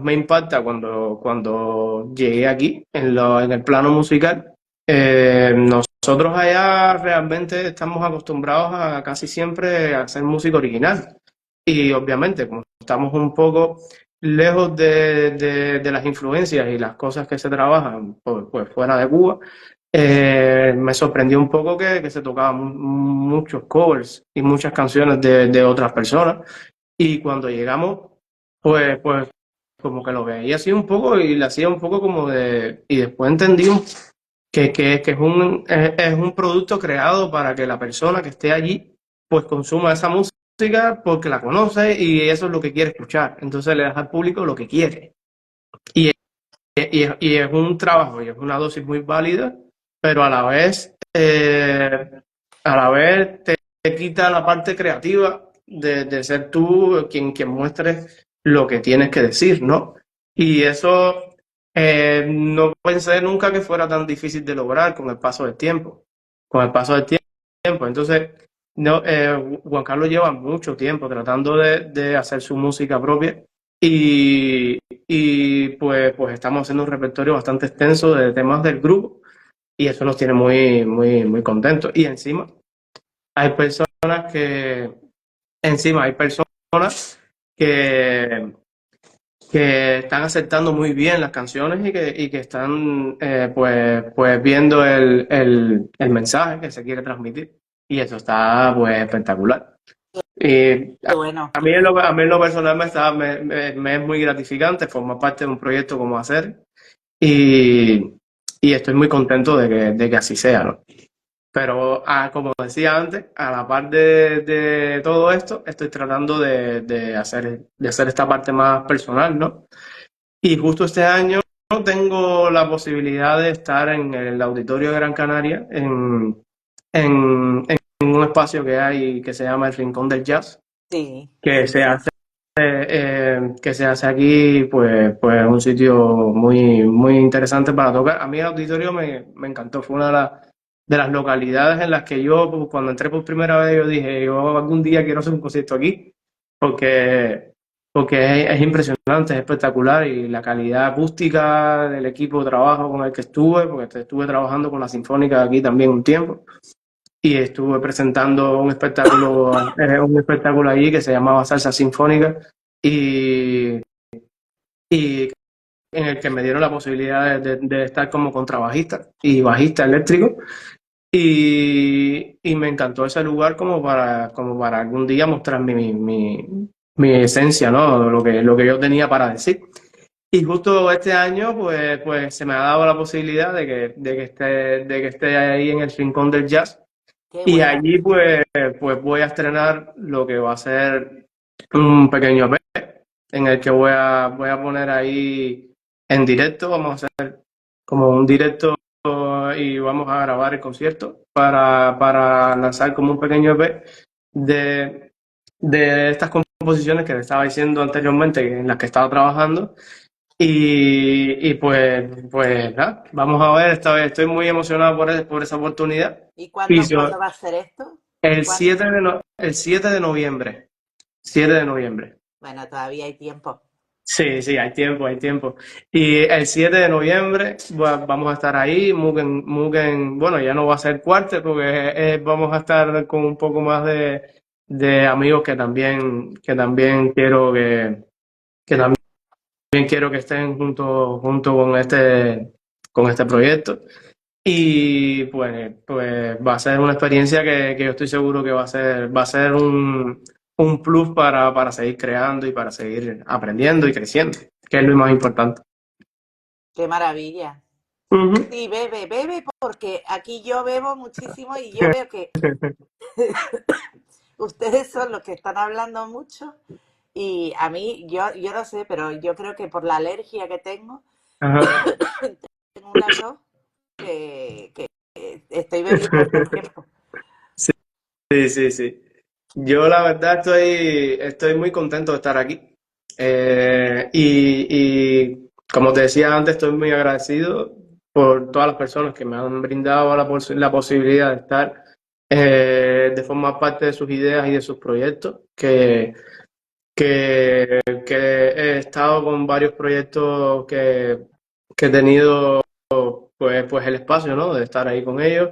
me impacta cuando llegué aquí, en el plano musical. Nosotros allá realmente estamos acostumbrados a casi siempre a hacer música original. Y obviamente, como estamos un poco lejos de las influencias y las cosas que se trabajan pues fuera de Cuba, me sorprendió un poco que se tocaban muchos covers y muchas canciones de otras personas. Y cuando llegamos, pues como que lo veía así un poco y le hacía un poco como de... Y después entendí que es un producto creado para que la persona que esté allí pues consuma esa música porque la conoce y eso es lo que quiere escuchar. Entonces le das al público lo que quiere. Y, y es un trabajo y es una dosis muy válida, pero a la vez te quita la parte creativa de ser tú quien muestres lo que tienes que decir, ¿no? Y eso No pensé nunca que fuera tan difícil de lograr con el paso del tiempo. Con el paso del tiempo. Entonces, no, Juan Carlos lleva mucho tiempo tratando de hacer su música propia y pues estamos haciendo un repertorio bastante extenso de temas del grupo y eso nos tiene muy, muy, muy contentos. Y hay personas encima hay personas que que están aceptando muy bien las canciones y que están pues viendo el mensaje que se quiere transmitir. Y eso está pues espectacular. Y Qué bueno. a mí en lo personal me es muy gratificante formar parte de un proyecto como hacer y, y estoy muy contento de que así sea, ¿no? Pero como decía antes, a la par de todo esto, estoy tratando de hacer esta parte más personal, ¿no? Y justo este año tengo la posibilidad de estar en el Auditorio de Gran Canaria, en un espacio que hay que se llama el Rincón del Jazz, Sí, que se hace, que se hace aquí, pues un sitio muy, muy interesante para tocar. A mí el auditorio me encantó, fue una de las localidades en las que yo, pues, cuando entré por primera vez, yo dije, yo algún día quiero hacer un concierto aquí, porque, porque es impresionante, es espectacular y la calidad acústica del equipo de trabajo con el que estuve, porque estuve trabajando con la Sinfónica aquí también un tiempo y estuve presentando un espectáculo allí que se llamaba Salsa Sinfónica y, y en el que me dieron la posibilidad de estar como contrabajista y bajista eléctrico y me encantó ese lugar como para algún día mostrar mi esencia, ¿no? Lo que yo tenía para decir. Y justo este año, pues se me ha dado la posibilidad de que esté ahí en el Rincón del Jazz qué y bueno. allí pues voy a estrenar lo que va a ser un pequeño EP en el que voy a poner ahí en directo, vamos a hacer como un directo y vamos a grabar el concierto para lanzar como un pequeño EP de, de estas composiciones que te estaba diciendo anteriormente en las que estaba trabajando y pues nada, vamos a ver, esta vez estoy muy emocionado por esa oportunidad. ¿Y Y cuándo va a ser esto? el ¿Cuándo? 7 de noviembre. 7 de noviembre. Bueno, todavía hay tiempo. Sí, sí, hay tiempo, hay tiempo. Y el 7 de noviembre vamos a estar ahí. Mugen, bueno, ya no va a ser cuarto porque vamos a estar con un poco más de amigos que también quiero que estén junto con este proyecto. Y pues va a ser una experiencia que yo estoy seguro que va a ser un plus para seguir creando y para seguir aprendiendo y creciendo, que es lo más importante. Qué maravilla. Ujú. Sí, bebe, bebe, porque aquí yo bebo muchísimo y yo veo que ustedes son los que están hablando mucho y a mí, yo no sé, pero yo creo que por la alergia que Ajá. tengo una tos que estoy bebiendo todo el tiempo. Sí, sí, sí. Yo la verdad estoy muy contento de estar aquí. Y como te decía antes, estoy muy agradecido por todas las personas que me han brindado la posibilidad de estar, de formar parte de sus ideas y de sus proyectos, que he estado con varios proyectos que he tenido pues el espacio, ¿no? De estar ahí con ellos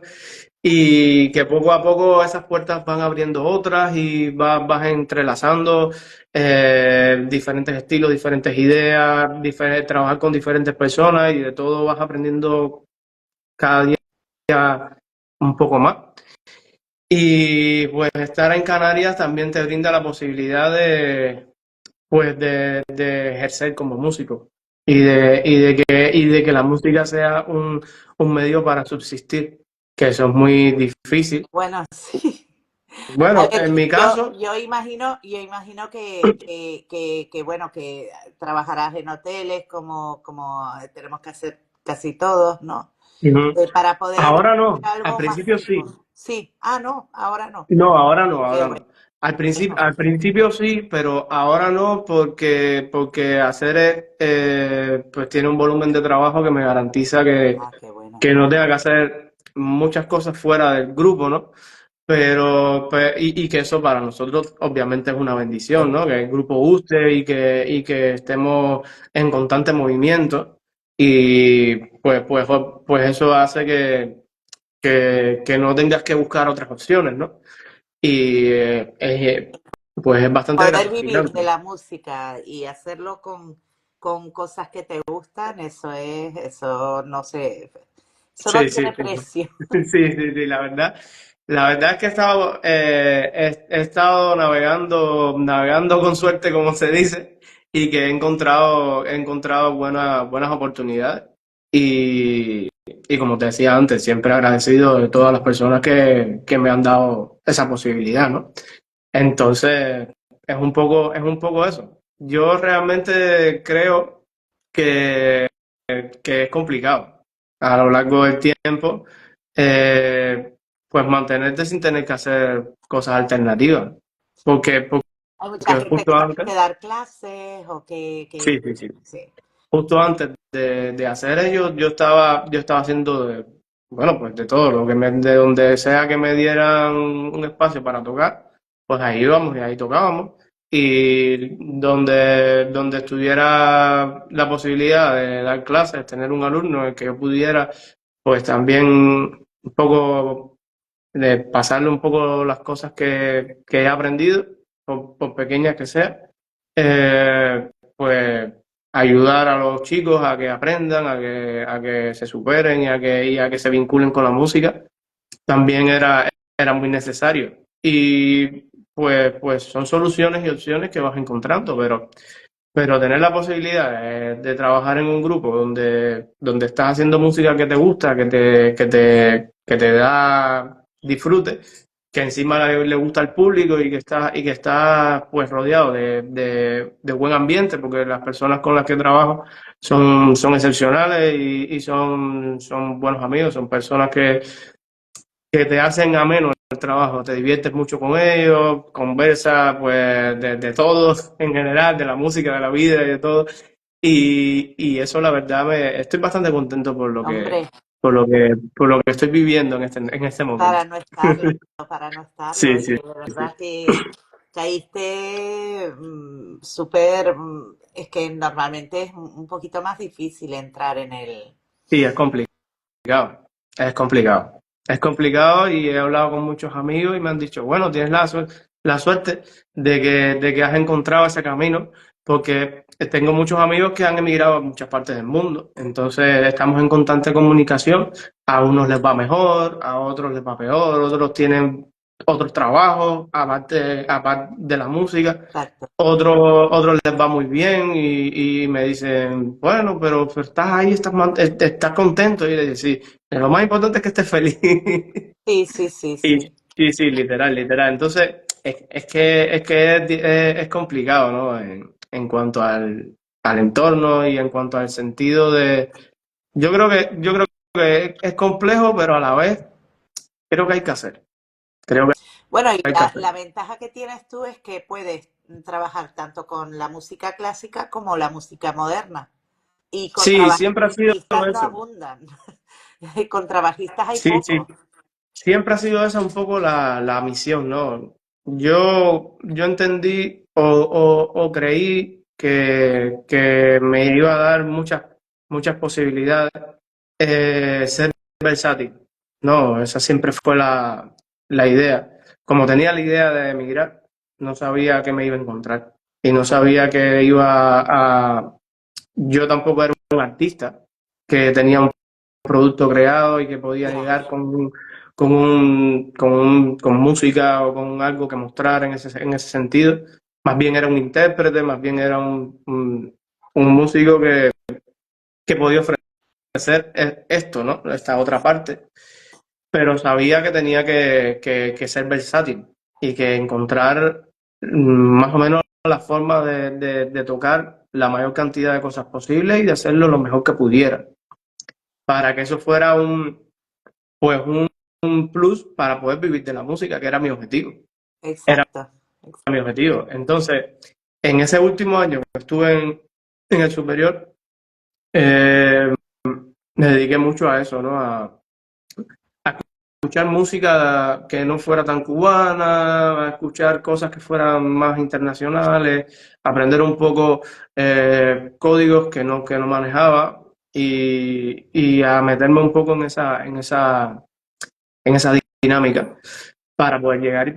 y que poco a poco esas puertas van abriendo otras y vas entrelazando diferentes estilos, diferentes ideas, trabajar con diferentes personas y de todo vas aprendiendo cada día un poco más. Y pues estar en Canarias también te brinda la posibilidad de ejercer como músico y de que la música sea un medio para subsistir, que eso es muy difícil. Bueno, sí. A Bueno, ver, en mi caso, yo imagino que, bueno, que trabajarás en hoteles como tenemos que hacer casi todos, ¿no? ujú. Para poder Ahora hacer no, al algo principio sí. masivo. Sí, ah, no, ahora no. No, ahora no, Qué ahora bueno. no. Al principio sí, pero ahora no porque hacer pues tiene un volumen de trabajo que me garantiza Ah, qué bueno. que no tenga que hacer muchas cosas fuera del grupo, ¿no? Pero, pues, y que eso para nosotros obviamente es una bendición, ¿no? Que el grupo guste y que estemos en constante movimiento. Y pues eso hace que no tengas que buscar otras opciones, ¿no? Y pues es bastante Poder vivir gratificante. de la música y hacerlo con cosas que te gustan, eso no sé, eso no Sí, sí, tiene sí. precio. Sí, sí, sí, la verdad es que he estado navegando con suerte, como se dice, y que he encontrado buenas oportunidades. Y como te decía antes, siempre agradecido de todas las personas que me han dado esa posibilidad, ¿no? Entonces, es un poco eso. Yo realmente creo que que es complicado a lo largo del tiempo, eh, pues mantenerte sin tener que hacer cosas alternativas. Porque Hay mucha gente justo que tiene antes, que dar clases o sí, sí, sí. sí, Justo antes de hacer ello, yo estaba haciendo bueno, pues de todo, de donde sea que me dieran un espacio para tocar, pues ahí íbamos y ahí tocábamos. Y donde estuviera la posibilidad de dar clases, tener un alumno en el que yo pudiera, pues también un poco de pasarle un poco las cosas que he aprendido, por pequeñas que sean, pues ayudar a los chicos a que aprendan, a que se superen y a que se vinculen con la música, también era muy necesario. Y pues son soluciones y opciones que vas encontrando, pero tener la posibilidad de trabajar en un grupo donde estás haciendo música que te gusta, que te da disfrute, que encima le gusta al público y que está pues rodeado de buen ambiente, porque las personas con las que trabajo son excepcionales y son buenos amigos, son personas que te hacen ameno el trabajo, te diviertes mucho con ellos, conversas pues de todo en general, de la música, de la vida y de todo. Y eso la verdad estoy bastante contento hombre, por lo que estoy viviendo en este momento. para no estarlo, para no estarlo, Sí, oye, sí, de sí. verdad que caíste súper, es que normalmente es un poquito más difícil entrar en el... Sí, es complicado, es complicado. Es complicado y he hablado con muchos amigos y me han dicho, bueno, tienes la suerte de que has encontrado ese camino, porque tengo muchos amigos que han emigrado a muchas partes del mundo. Entonces estamos en constante comunicación. A unos les va mejor, a otros les va peor, otros tienen otros trabajos, aparte de la música. Exacto. Otros les va muy bien y me dicen, bueno, pero estás ahí, estás contento. Y le digo, sí, lo más importante es que estés feliz. Sí, sí, sí, Y sí. sí, sí, literal, literal. Entonces, es complicado, ¿no? En cuanto al entorno y en cuanto al sentido de... yo creo que es complejo, pero a la vez creo que hay que hacer. Creo que Bueno, y hay que hacer. la ventaja que tienes tú es que puedes trabajar tanto con la música clásica como la música moderna. Y Sí, siempre ha sido contrabajistas no eso. abundan. Contrabajistas hay Sí, sí. pocos. Siempre ha sido esa un poco la misión, ¿no? Yo entendí o creí que me iba a dar muchas posibilidades ser versátil. No, esa siempre fue la idea. Como tenía la idea de emigrar, no sabía qué me iba a encontrar. Y no sabía que iba a... Yo tampoco era un artista que tenía un producto creado y que podía Ya, llegar con música o con algo que mostrar en ese sentido. Más bien era un intérprete, más bien era un músico que podía ofrecer esto, ¿no? Esta otra parte. Pero sabía que tenía que ser versátil y que encontrar más o menos la forma de tocar la mayor cantidad de cosas posibles y de hacerlo lo mejor que pudiera, para que eso fuera pues un plus para poder vivir de la música, que era mi objetivo. Era exacto. mi objetivo. Entonces, en ese último año que estuve en el superior, eh, me dediqué mucho a eso, ¿no? A escuchar música que no fuera tan cubana, a escuchar cosas que fueran más internacionales, aprender un poco códigos que no manejaba y a meterme un poco en esa dinámica para poder llegar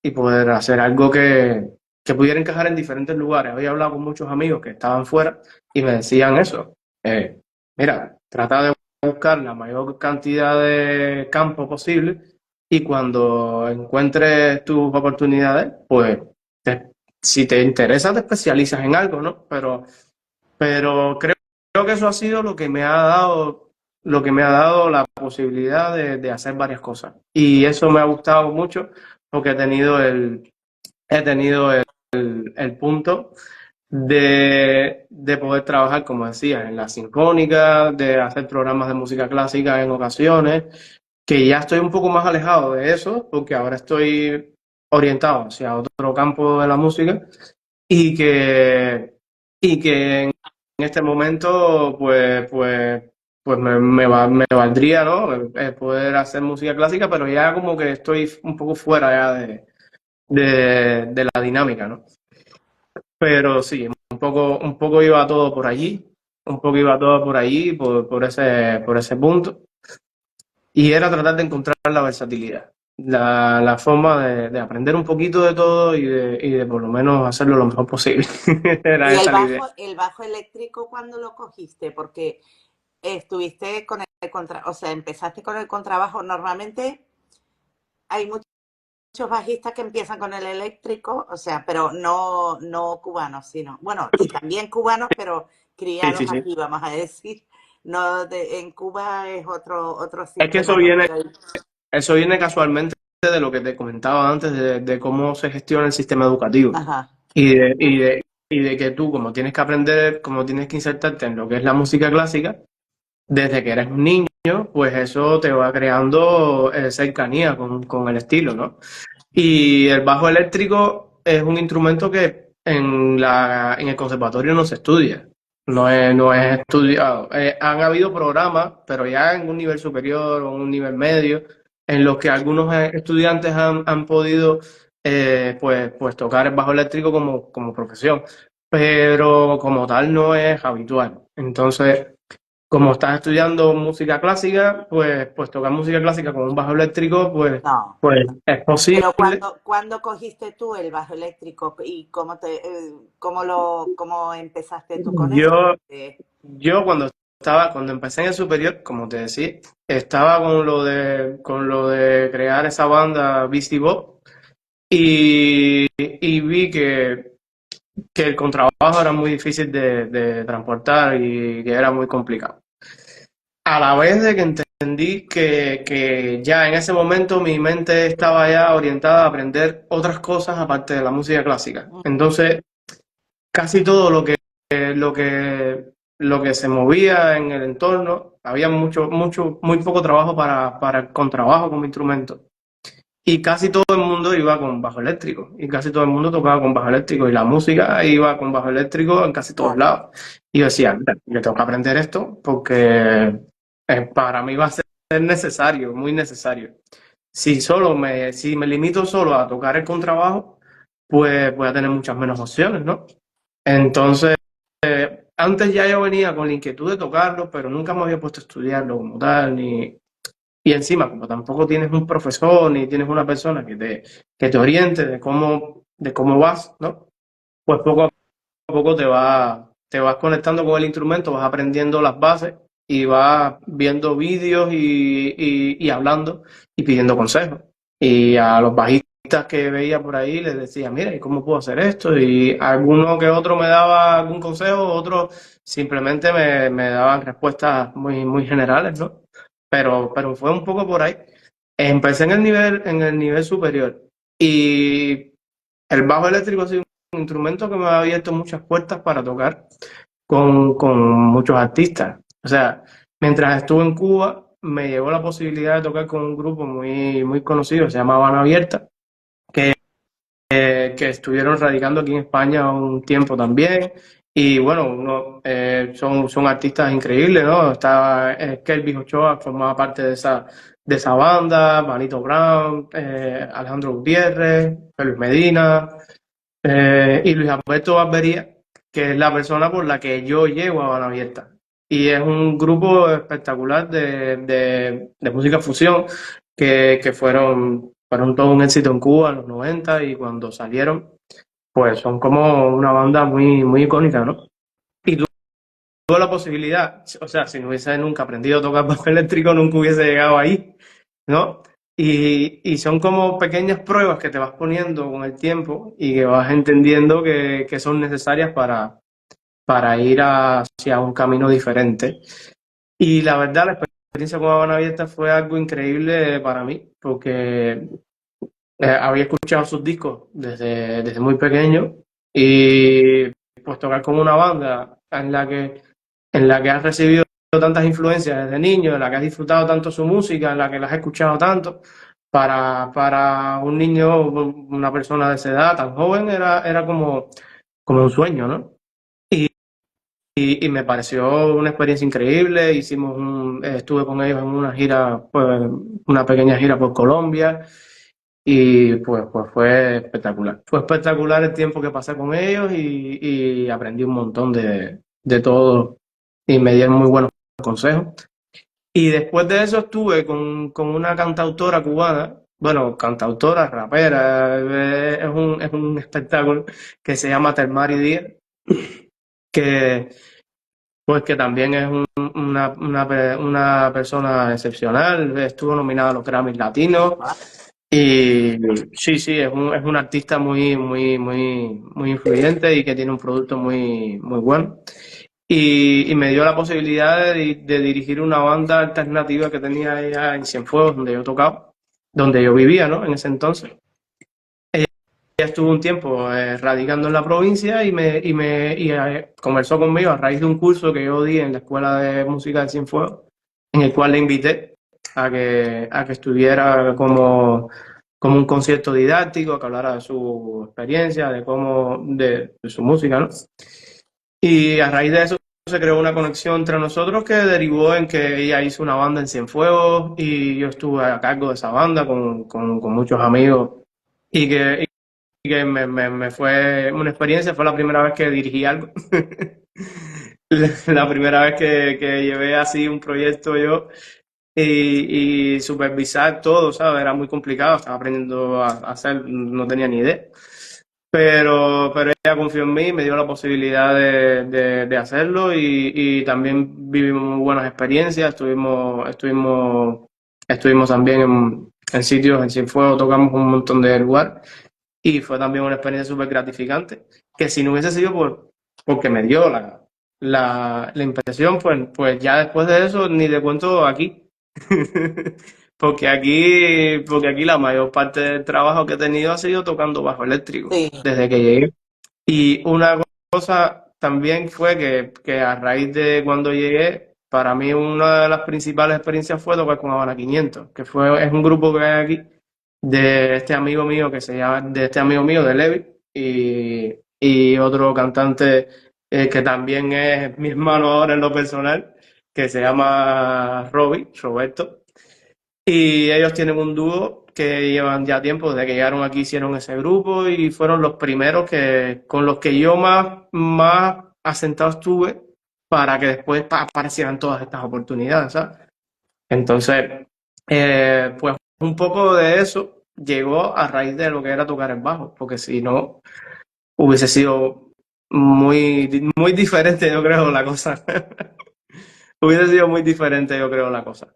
y poder hacer algo que pudiera encajar en diferentes lugares. Había hablado con muchos amigos que estaban fuera y me decían eso. Mira, trata de buscar la mayor cantidad de campo posible y cuando encuentres tus oportunidades, pues si te interesa te especializas en algo, ¿no? Pero creo que eso ha sido lo que me ha dado, lo que me ha dado la posibilidad de hacer varias cosas. Y eso me ha gustado mucho porque he tenido el punto de poder trabajar, como decía, en la sinfónica, de hacer programas de música clásica en ocasiones, que ya estoy un poco más alejado de eso, porque ahora estoy orientado hacia otro campo de la música y y que en este momento, pues me valdría, ¿no? Poder hacer música clásica, pero ya como que estoy un poco fuera ya de la dinámica, ¿no? Pero sí, un poco iba todo por allí, un poco iba todo por allí, por ese punto, y era tratar de encontrar la versatilidad, la forma de aprender un poquito de todo y de por lo menos hacerlo lo mejor posible. Era Y esa la idea. el bajo eléctrico, ¿cuándo lo cogiste? Porque estuviste con el contra, o sea, empezaste con el contrabajo. Normalmente hay muchos bajistas que empiezan con el eléctrico, o sea, pero no cubanos, sino, bueno, y también cubanos, pero Sí, criados sí, sí. aquí, vamos a decir. No, en Cuba es otro Es que sistema, ¿no? Pero eso viene casualmente de lo que te comentaba antes, de cómo se gestiona el sistema educativo. ajá, Y de que tú, como tienes que aprender, como tienes que insertarte en lo que es la música clásica, desde que eres un niño, pues eso te va creando cercanía con el estilo, ¿no? Y el bajo eléctrico es un instrumento que en el conservatorio no se estudia, no es estudiado. Han habido programas, pero ya en un nivel superior o en un nivel medio, en los que algunos estudiantes han podido pues tocar el bajo eléctrico como profesión, pero como tal no es habitual. Entonces, como estás estudiando música clásica, pues tocar música clásica con un bajo eléctrico, no. pues es Pero posible. ¿cuándo cogiste tú el bajo eléctrico y cómo empezaste tú con eso? Yo, yo cuando empecé en el superior, como te decía, estaba con lo de crear esa banda Beastie Bob y vi que el contrabajo era muy difícil de transportar y que era muy complicado. A la vez de que entendí que ya en ese momento mi mente estaba ya orientada a aprender otras cosas aparte de la música clásica. Entonces, casi todo lo que, lo que se movía en el entorno, había muy poco trabajo para el contrabajo como instrumento. Y casi todo el mundo iba con bajo eléctrico, y casi todo el mundo tocaba con bajo eléctrico, y la música iba con bajo eléctrico en casi todos Claro, lados. Y yo decía, "Mira, yo tengo que aprender esto porque para mí va a ser necesario, muy necesario. Si me limito solo a tocar el contrabajo, pues voy a tener muchas menos opciones, ¿no? Entonces, antes ya yo venía con la inquietud de tocarlo, pero nunca me había puesto a estudiarlo como tal, ni... Y encima, como tampoco tienes un profesor ni tienes una persona que te oriente de cómo vas, ¿no? Pues poco a poco te vas conectando con el instrumento, vas aprendiendo las bases y vas viendo vídeos y hablando y pidiendo consejos. Y a los bajistas que veía por ahí les decía, mira, ¿y cómo puedo hacer esto? Y alguno que otro me daba algún consejo, otros simplemente me daban respuestas muy generales, ¿no? Pero fue un poco por ahí. Empecé en el nivel superior y el bajo eléctrico ha sido un instrumento que me ha abierto muchas puertas para tocar con muchos artistas. O sea, mientras estuve en Cuba, me llegó la posibilidad de tocar con un grupo muy conocido, se llama Habana Abierta, que que estuvieron radicando aquí en España un tiempo también. Y bueno, son artistas increíbles, ¿no? Está Kelvin Ochoa, formaba parte de esa banda, Manito Brown, Alejandro Gutiérrez, Luis Medina, y Luis Alberto Barbería, que es la persona por la que yo llego a Habana Abierta. Y es un grupo espectacular de música fusión que fueron todo un éxito en Cuba en los 90 y cuando salieron, pues son como una banda muy icónica, ¿no? Y tuve la posibilidad, o sea, si no hubiese nunca aprendido a tocar bajo eléctrico, nunca hubiese llegado ahí, ¿no? Y son como pequeñas pruebas que te vas poniendo con el tiempo y que vas entendiendo que son necesarias para ir hacia un camino diferente. Y la verdad, la experiencia con Habana Abierta fue algo increíble para mí, porque había escuchado sus discos desde muy pequeño y pues tocar con una banda en la que has recibido tantas influencias desde niño, en la que has disfrutado tanto su música, en la que la has escuchado tanto, para un niño, una persona de esa edad tan joven, era como un sueño, ¿no? Y me pareció una experiencia increíble. Estuve con ellos en una gira, pues, una pequeña gira por Colombia. Y pues fue espectacular. Fue espectacular el tiempo que pasé con ellos y aprendí un montón de todo y me dieron muy buenos consejos. Y después de eso estuve con una cantautora cubana, bueno, cantautora, rapera, es un espectáculo que se llama Telmari Díaz, que pues que también es una persona excepcional, estuvo nominada a los Grammys Latinos. Y sí, sí, es un artista muy influyente y que tiene un producto muy bueno. Y me dio la posibilidad de dirigir una banda alternativa que tenía allá en Cienfuegos, donde yo tocaba, donde yo vivía, ¿no? En ese entonces. Ella estuvo un tiempo radicando en la provincia y conversó conmigo a raíz de un curso que yo di en la Escuela de Música de Cienfuegos, en el cual le invité a que estuviera como un concierto didáctico, que hablara de su experiencia, de su música, ¿no? Y a raíz de eso se creó una conexión entre nosotros que derivó en que ella hizo una banda en Cienfuegos y yo estuve a cargo de esa banda con muchos amigos y que me fue una experiencia, fue la primera vez que dirigí algo. La primera vez que llevé así un proyecto yo y supervisar todo, ¿sabes? Era muy complicado, estaba aprendiendo a hacer, no tenía ni idea. Pero ella confió en mí, me dio la posibilidad de hacerlo y también vivimos muy buenas experiencias. Estuvimos también en sitios, en Cienfuegos, tocamos un montón de lugares y fue también una experiencia súper gratificante. Que si no hubiese sido porque me dio la impresión, pues ya después de eso ni te cuento aquí. Porque aquí la mayor parte del trabajo que he tenido ha sido tocando bajo eléctrico Sí, desde que llegué. Y una cosa también fue que a raíz de cuando llegué, para mí una de las principales experiencias fue tocar con Habana 500, es un grupo que hay aquí de este amigo mío de este amigo mío, de Levi, y otro cantante que también es mi hermano ahora en lo personal, que se llama Roberto. Y ellos tienen un dúo que llevan ya tiempo, desde que llegaron aquí hicieron ese grupo y fueron los primeros con los que yo más asentado estuve para que después aparecieran todas estas oportunidades, ¿sabes? Entonces, pues un poco de eso llegó a raíz de lo que era tocar el bajo, porque si no, hubiese sido muy diferente, yo creo, la cosa. Hubiese sido muy diferente, yo creo, la cosa.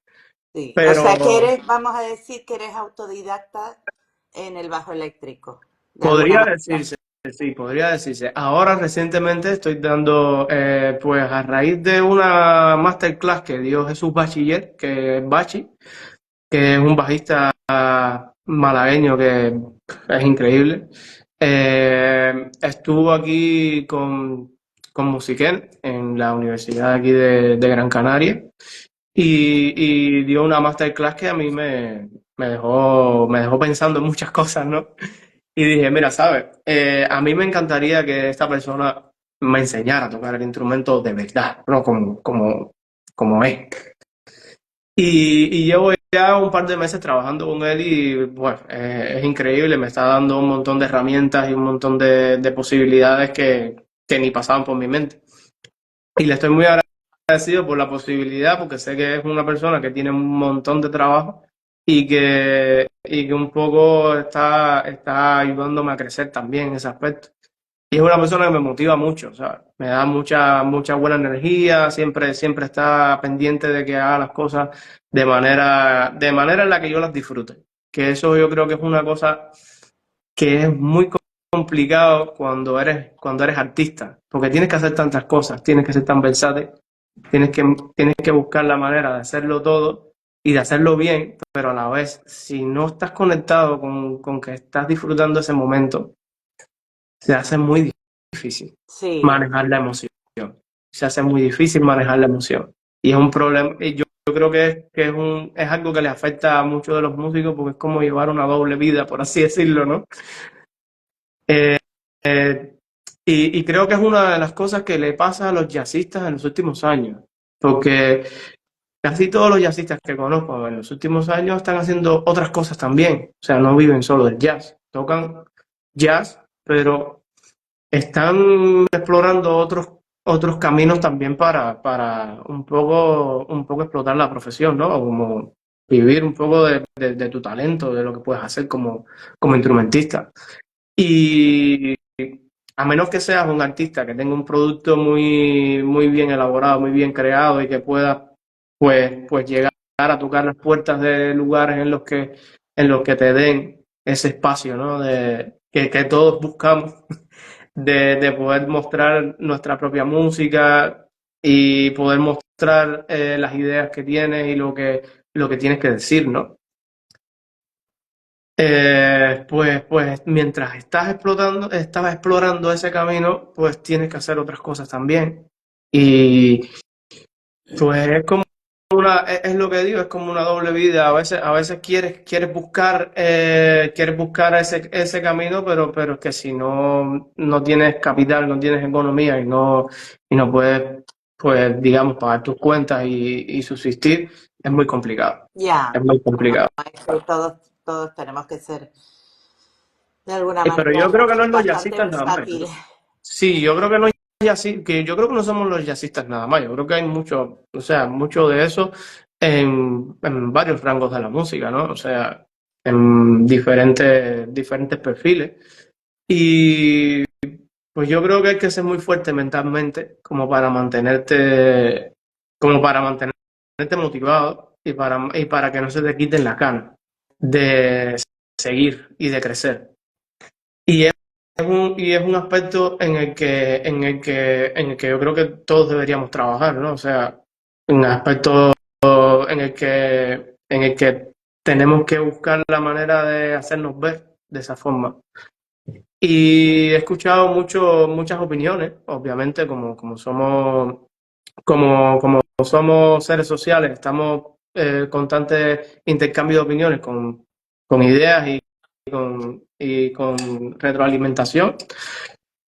sí. O sea que Pero vamos a decir que eres autodidacta en el bajo eléctrico, de alguna podría manera. decirse, sí, podría decirse. Ahora recientemente estoy dando, pues a raíz de una masterclass que dio Jesús Bachiller, que es Bachi, que es un bajista malagueño que es increíble. Estuvo aquí con Musiquén en la Universidad aquí de Gran Canaria y dio una masterclass que a mí me dejó pensando en muchas cosas, ¿no? Y dije, mira, ¿sabes? A mí me encantaría que esta persona me enseñara a tocar el instrumento de verdad, ¿no? Como es. Y llevo ya un par de meses trabajando con él y, bueno, es increíble, me está dando un montón de herramientas y un montón de posibilidades que ni pasaban por mi mente. Y le estoy muy agradecido por la posibilidad, porque sé que es una persona que tiene un montón de trabajo y que un poco está ayudándome a crecer también en ese aspecto. Y es una persona que me motiva mucho, ¿sabes? Me da mucha buena energía, siempre está pendiente de que haga las cosas de manera en la que yo las disfrute. Que eso yo creo que es una cosa que es muy complicado cuando eres artista, porque tienes que hacer tantas cosas, tienes que ser tan versátil, tienes que, tienes que buscar la manera de hacerlo todo y de hacerlo bien, pero a la vez, si no estás conectado con que estás disfrutando ese momento, se hace muy difícil Sí, manejar la emoción. Se hace muy difícil manejar la emoción. Y es un problema, y yo creo que es algo que le afecta a muchos de los músicos porque es como llevar una doble vida, por así decirlo, ¿no? Eh, y creo que es una de las cosas que le pasa a los jazzistas en los últimos años, porque casi todos los jazzistas que conozco en los últimos años están haciendo otras cosas también, o sea, no viven solo del jazz, tocan jazz, pero están explorando otros caminos también para un poco explotar la profesión, ¿no? Como vivir un poco de tu talento, de lo que puedes hacer como instrumentista. Y a menos que seas un artista que tenga un producto muy bien elaborado, muy bien creado y que pueda pues llegar a tocar las puertas de lugares en los que te den ese espacio, ¿no? Que todos buscamos de poder mostrar nuestra propia música y poder mostrar las ideas que tienes y lo que tienes que decir, ¿no? Pues mientras estás explorando ese camino, pues tienes que hacer otras cosas también. Y pues es lo que digo, es como una doble vida. A veces quieres buscar ese camino, pero es que si no tienes capital, no tienes economía y no puedes, pues digamos, pagar tus cuentas y subsistir, es muy complicado. ya. Es muy complicado. Es que todos tenemos que ser de alguna Pero yo manera creo que no es los bastante jazzistas nada más. versátiles. Sí, yo creo que no es que yo creo que no somos los jazzistas nada más. Yo creo que hay mucho, o sea, mucho de eso en varios rangos de la música, ¿no? O sea, en diferentes perfiles. Y pues yo creo que hay que ser muy fuerte mentalmente como para mantenerte motivado y para que no se te quiten las ganas de seguir y de crecer. Y es un aspecto en el que yo creo que todos deberíamos trabajar, ¿no? O sea, un aspecto en el que tenemos que buscar la manera de hacernos ver de esa forma. Y he escuchado muchas opiniones, obviamente, como somos seres sociales, estamos en constante intercambio de opiniones con ideas y con retroalimentación.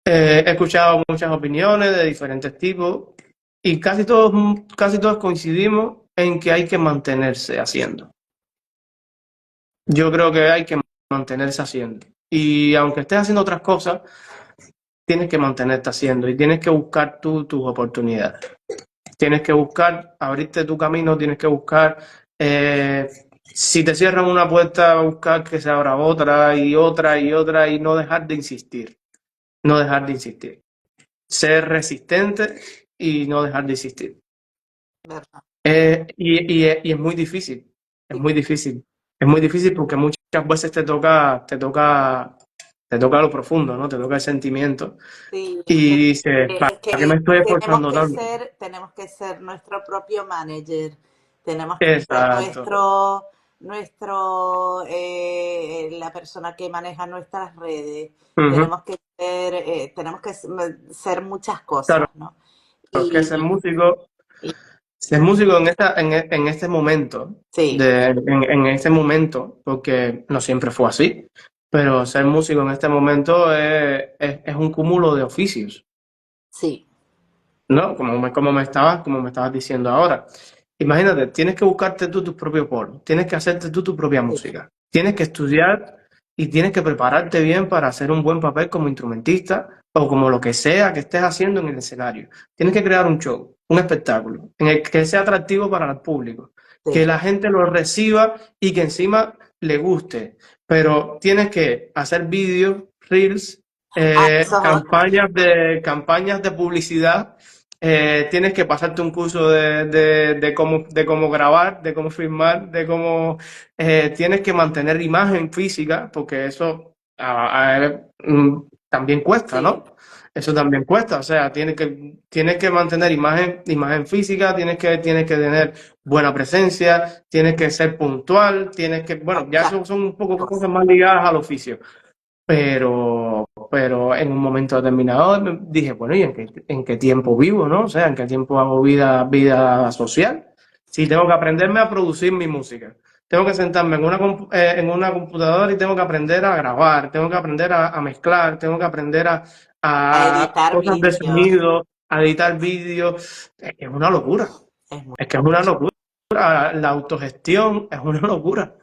He escuchado muchas opiniones de diferentes tipos y casi todos coincidimos en que hay que mantenerse haciendo. Yo creo que hay que mantenerse haciendo. Y aunque estés haciendo otras cosas, tienes que mantenerte haciendo y tienes que buscar tú tus oportunidades. Tienes que buscar abrirte tu camino, tienes que buscar, si te cierran una puerta, buscar que se abra otra y otra y otra y no dejar de insistir. No dejar de insistir. Ser resistente y no dejar de insistir. ¿Verdad? Y es muy difícil, es muy difícil. Es muy difícil porque muchas veces te toca lo profundo, ¿no? Te toca el sentimiento. Sí, Y dices, ¿para es qué me que estoy esforzando tanto? tenemos que ser nuestro propio manager, tenemos que ser Exacto. la persona que maneja nuestras redes, Ujú. tenemos que ser muchas Claro, cosas, ¿no? que Y, y ser músico en este momento, sí, en este momento, porque no siempre fue así. pero ser músico en este momento es un cúmulo de oficios. Sí, ¿No? Como me estabas diciendo ahora. Imagínate, tienes que buscarte tú tus propios polos, tienes que hacerte tú tu propia sí, música, tienes que estudiar y tienes que prepararte bien para hacer un buen papel como instrumentista o como lo que sea que estés haciendo en el escenario. Tienes que crear un show, un espectáculo, en el que sea atractivo para el público, que sí. la gente lo reciba y que encima le guste. Pero tienes que hacer vídeos, reels, Ah, eso es otra. campañas de publicidad, tienes que pasarte un curso de cómo grabar, de cómo filmar, de cómo tienes que mantener imagen física, porque eso también cuesta, Sí, ¿no? Eso también cuesta, o sea, tienes que mantener imagen física, tienes que tener buena presencia, tienes que ser puntual, bueno, ya muchas eso son un poco cosas cosas. más ligadas al oficio. Pero en un momento determinado dije, bueno, ¿y en qué tiempo vivo, no? O sea, ¿en qué tiempo hago vida social? Si tengo que aprenderme a producir mi música, tengo que sentarme en una computadora y tengo que aprender a grabar, tengo que aprender a mezclar, tengo que aprender A a editar cosas de vídeos sonido, a editar vídeos. Es que es una locura, es muy es que es una locura. La autogestión es una locura,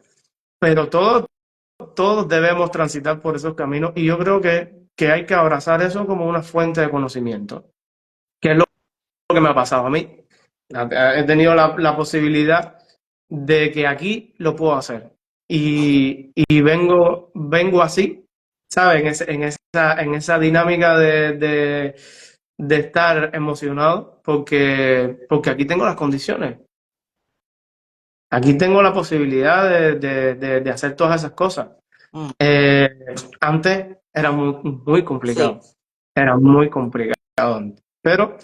pero todos debemos transitar por esos caminos y yo creo que hay que abrazar eso como una fuente de conocimiento, que es lo que me ha pasado a mí. He tenido la posibilidad de que aquí lo puedo hacer y vengo así, ¿sabes? En esa dinámica de estar emocionado porque aquí tengo las condiciones. Aquí tengo la posibilidad de hacer todas esas cosas. mm, Eh, Antes era muy complicado, sí, era muy complicado antes. Pero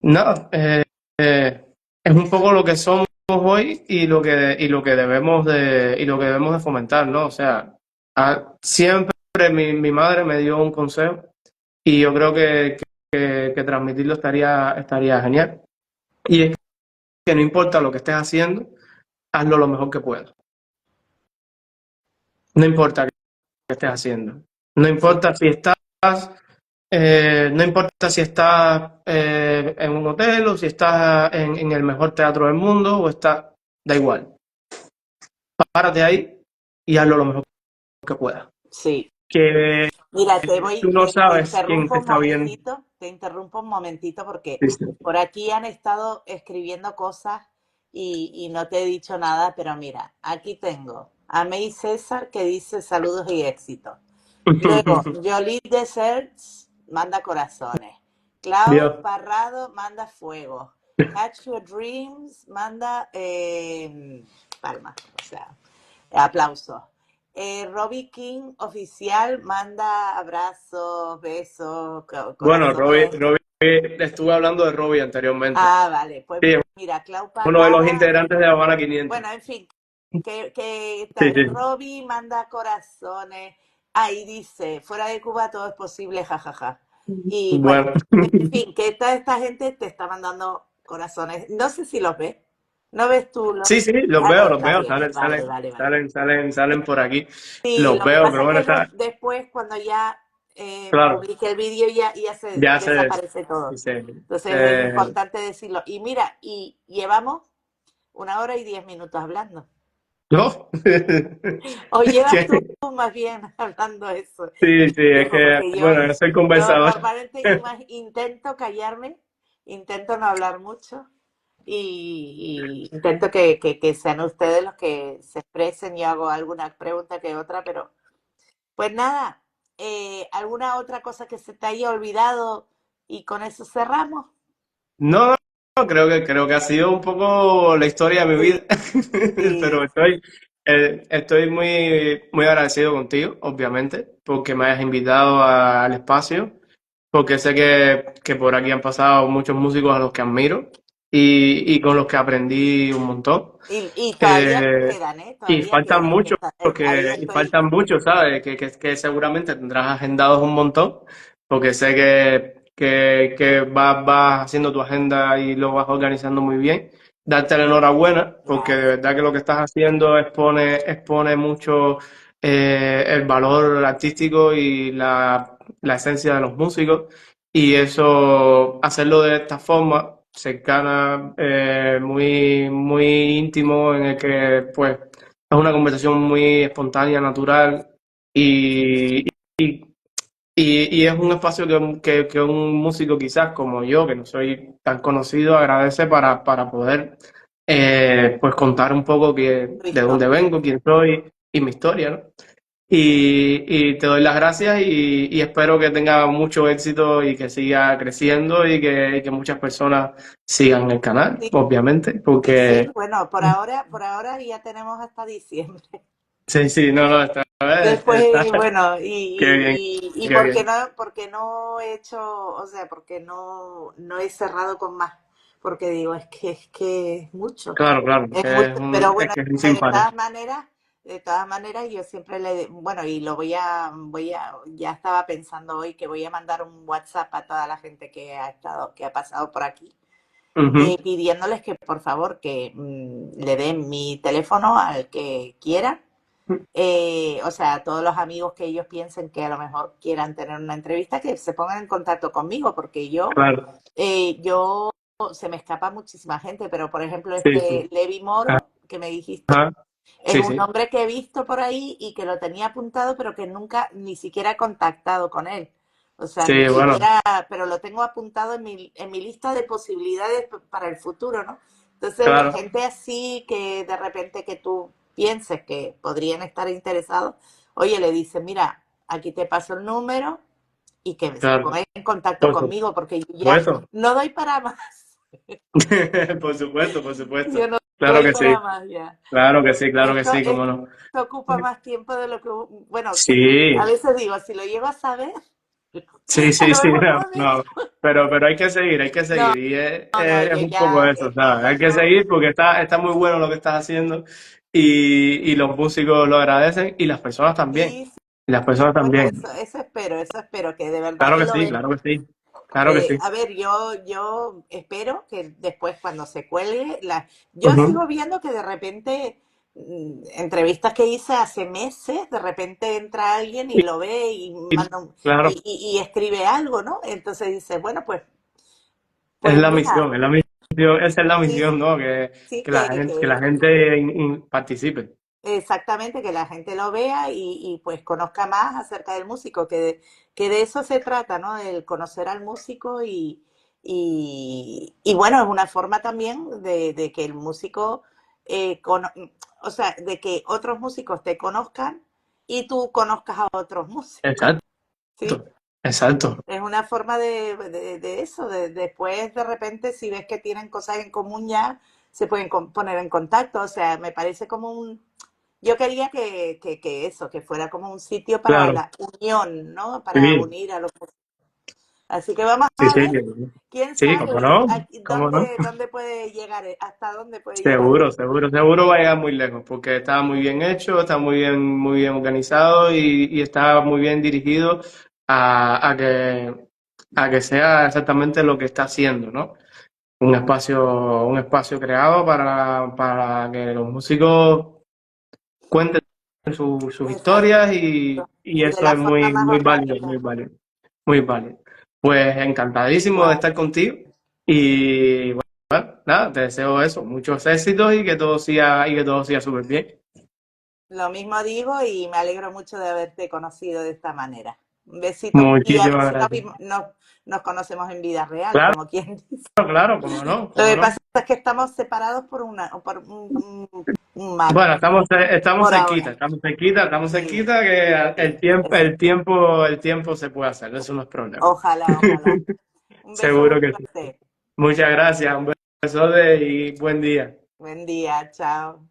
nada, es un poco lo que somos hoy y lo que debemos de fomentar, ¿no? O sea, siempre mi madre me dio un consejo y yo creo que transmitirlo estaría genial. Y es que no importa lo que estés haciendo, hazlo lo mejor que puedas. No importa qué estés haciendo. No sí, importa si estás no importa si estás en un hotel o si estás en el mejor teatro del mundo o estás, da igual. Párate ahí y hazlo lo mejor que puedas. sí. Que Mira, tú no te sabes quién interrumpo te un está viendo. momentito, te interrumpo un momentito porque Sí, sí. por aquí han estado escribiendo cosas y no te he dicho nada, pero mira, aquí tengo a May César que dice saludos y éxito. Luego, Jolie Desserts manda corazones. Clau Dios. Parrado manda fuego. Catch Your Dreams manda palmas, o sea, aplausos. Robbie King oficial manda abrazos, besos, Bueno, corazones. Estuve hablando de Robbie anteriormente. Ah, vale, pues Sí, mira, Clau uno de los Parrada, integrantes de Habana 500. bueno, en fin, que Sí, sí. Robbie manda corazones. Ahí dice, fuera de Cuba todo es posible, jajaja. Y bueno, Bueno. en fin, que toda esta gente te está mandando corazones. No sé si los ves. ¿No ves tú los? Sí, sí, Ah, los está veo, bien, vale, vale, vale. salen por aquí. Sí, Los lo que veo, pasa pero es bueno, que está, después, cuando ya claro, publique el vídeo, ya se ya desaparece todo. Entonces es se- importante decirlo. Y mira, y llevamos 1 hora y 10 minutos hablando. ¿no? O Es llevas tú que, más bien hablando eso, sí, el sí, es tiempo, que, porque bueno, yo soy yo conversador. normalmente intento callarme, intento no hablar mucho y intento que sean ustedes los que se expresen. Yo hago alguna pregunta que otra, pero pues nada, ¿alguna otra cosa que se te haya olvidado y con eso cerramos? No, no, creo que ha sido un poco la historia de mi Sí, vida, pero sí, estoy muy agradecido contigo, obviamente, porque me hayas invitado al espacio, porque sé que por aquí han pasado muchos músicos a los que admiro y con los que aprendí un montón. y todavía Eh, quedan, ¿eh? y Todavía quedan, que ahí estoy. faltan muchos, ¿sabes? Que seguramente tendrás agendados un montón, porque sé que vas haciendo tu agenda y lo vas organizando muy bien. Darte la enhorabuena, porque de Gracias. verdad que lo que estás haciendo expone mucho el valor artístico y la esencia de los músicos. Y eso, hacerlo de esta forma, cercana, muy, muy íntimo, en el que pues es una conversación muy espontánea, natural y, y es un espacio que un músico quizás como yo, que no soy tan conocido, agradece para poder pues contar un poco Tu de dónde historia. vengo, quién soy y mi historia, ¿no? Y te doy las gracias y espero que tenga mucho éxito y que siga creciendo y que muchas personas sigan el canal, Sí, obviamente, sí, sí, porque bueno, por ahora ya tenemos hasta diciembre. sí, sí, no, no, esta vez está, Después, bueno, qué bien, y qué bien. porque no he hecho, o sea, porque no he cerrado con más, porque digo, es que Claro, claro, es mucho, pero es bueno, que es un de sin pares. de todas maneras, yo siempre bueno, y lo ya estaba pensando hoy que voy a mandar un WhatsApp a toda la gente que ha pasado por aquí, Ujú, pidiéndoles que por favor que le den mi teléfono al que quiera, o sea, a todos los amigos que ellos piensen que a lo mejor quieran tener una entrevista, que se pongan en contacto conmigo, porque claro, yo se me escapa muchísima gente, pero por ejemplo sí, sí. este Levi Moro, que me dijiste, Ajá, es sí, un sí, nombre que he visto por ahí y que lo tenía apuntado, pero que nunca ni siquiera he contactado con él. O sea, ni sí, bueno, siquiera, pero lo tengo apuntado en mi lista de posibilidades para el futuro, ¿no? Entonces, claro, gente así que de repente que tú pienses que podrían estar interesados, oye, le dices, mira, aquí te paso el número y que se claro, pongan en contacto por conmigo, porque yo ya supuesto, no doy para más. por supuesto, por Yo supuesto. no Claro doy que sí, para más ya. claro que sí, cómo Esto no. ocupa más tiempo de lo que, bueno, a Sí, veces digo, si lo llego a saber, sí, a sí, lo sí, mejor no, no me no, dedico. pero hay que No, seguir, y no, es yo un poco ya, eso, ¿sabes? Hay que seguir porque está muy bueno lo que estás haciendo y los músicos lo agradecen y las personas también, sí, y las sí, personas bueno, también. eso espero, que de verdad Claro que que lo sí, vean. claro que sí, claro que sí. A ver, yo espero que después cuando se cuelgue, yo Ujú. sigo viendo que de repente entrevistas que hice hace meses, de repente entra alguien y lo ve y Claro, y escribe algo, ¿no? Entonces dice, bueno, es pues la mira, misión, esa es la sí, misión, ¿no? sí, Que la gente participe. exactamente, que la gente lo vea y pues conozca más acerca del músico, que de eso se trata, ¿no? El conocer al músico y bueno, es una forma también de que el músico, o sea, de que otros músicos te conozcan y tú conozcas a otros músicos, Exacto, ¿sí? exacto. Es una forma de eso, después de repente si ves que tienen cosas en común ya se pueden poner en contacto, o sea, me parece como yo quería que eso, que fuera como un sitio para Claro, la unión, ¿no? Para sí, unir a los... Así que vamos sí, a sí, ver, quién sí, cómo no, cómo no. dónde puede llegar, hasta dónde puede llegar Seguro, esto. seguro, seguro va a llegar muy lejos, porque está muy bien hecho, está muy bien organizado y está muy bien dirigido a a que sea exactamente lo que está haciendo, ¿no? Un espacio creado para que los músicos cuenten sus Exacto. historias y Y de eso la es forma muy, más muy válido, muy orgánica. válido, muy válido. Pues encantadísimo de Igual. estar contigo y bueno, nada, te deseo eso, muchos éxitos y que todo siga súper bien. Lo mismo digo y me alegro mucho de haberte conocido de esta manera. Un besito y a ver Muchísimas si gracias. nos conocemos en vida real, Claro, como quien dice. claro, cómo no, Lo cómo que no. pasa es que estamos separados por un mar Bueno, por ahora. estamos Sí, cerquita que sí. el tiempo se puede hacer, eso no es problema. Ojalá, ojalá. Un beso muy Seguro que sí. fuerte. Muchas gracias, un beso y buen día. Buen día, chao.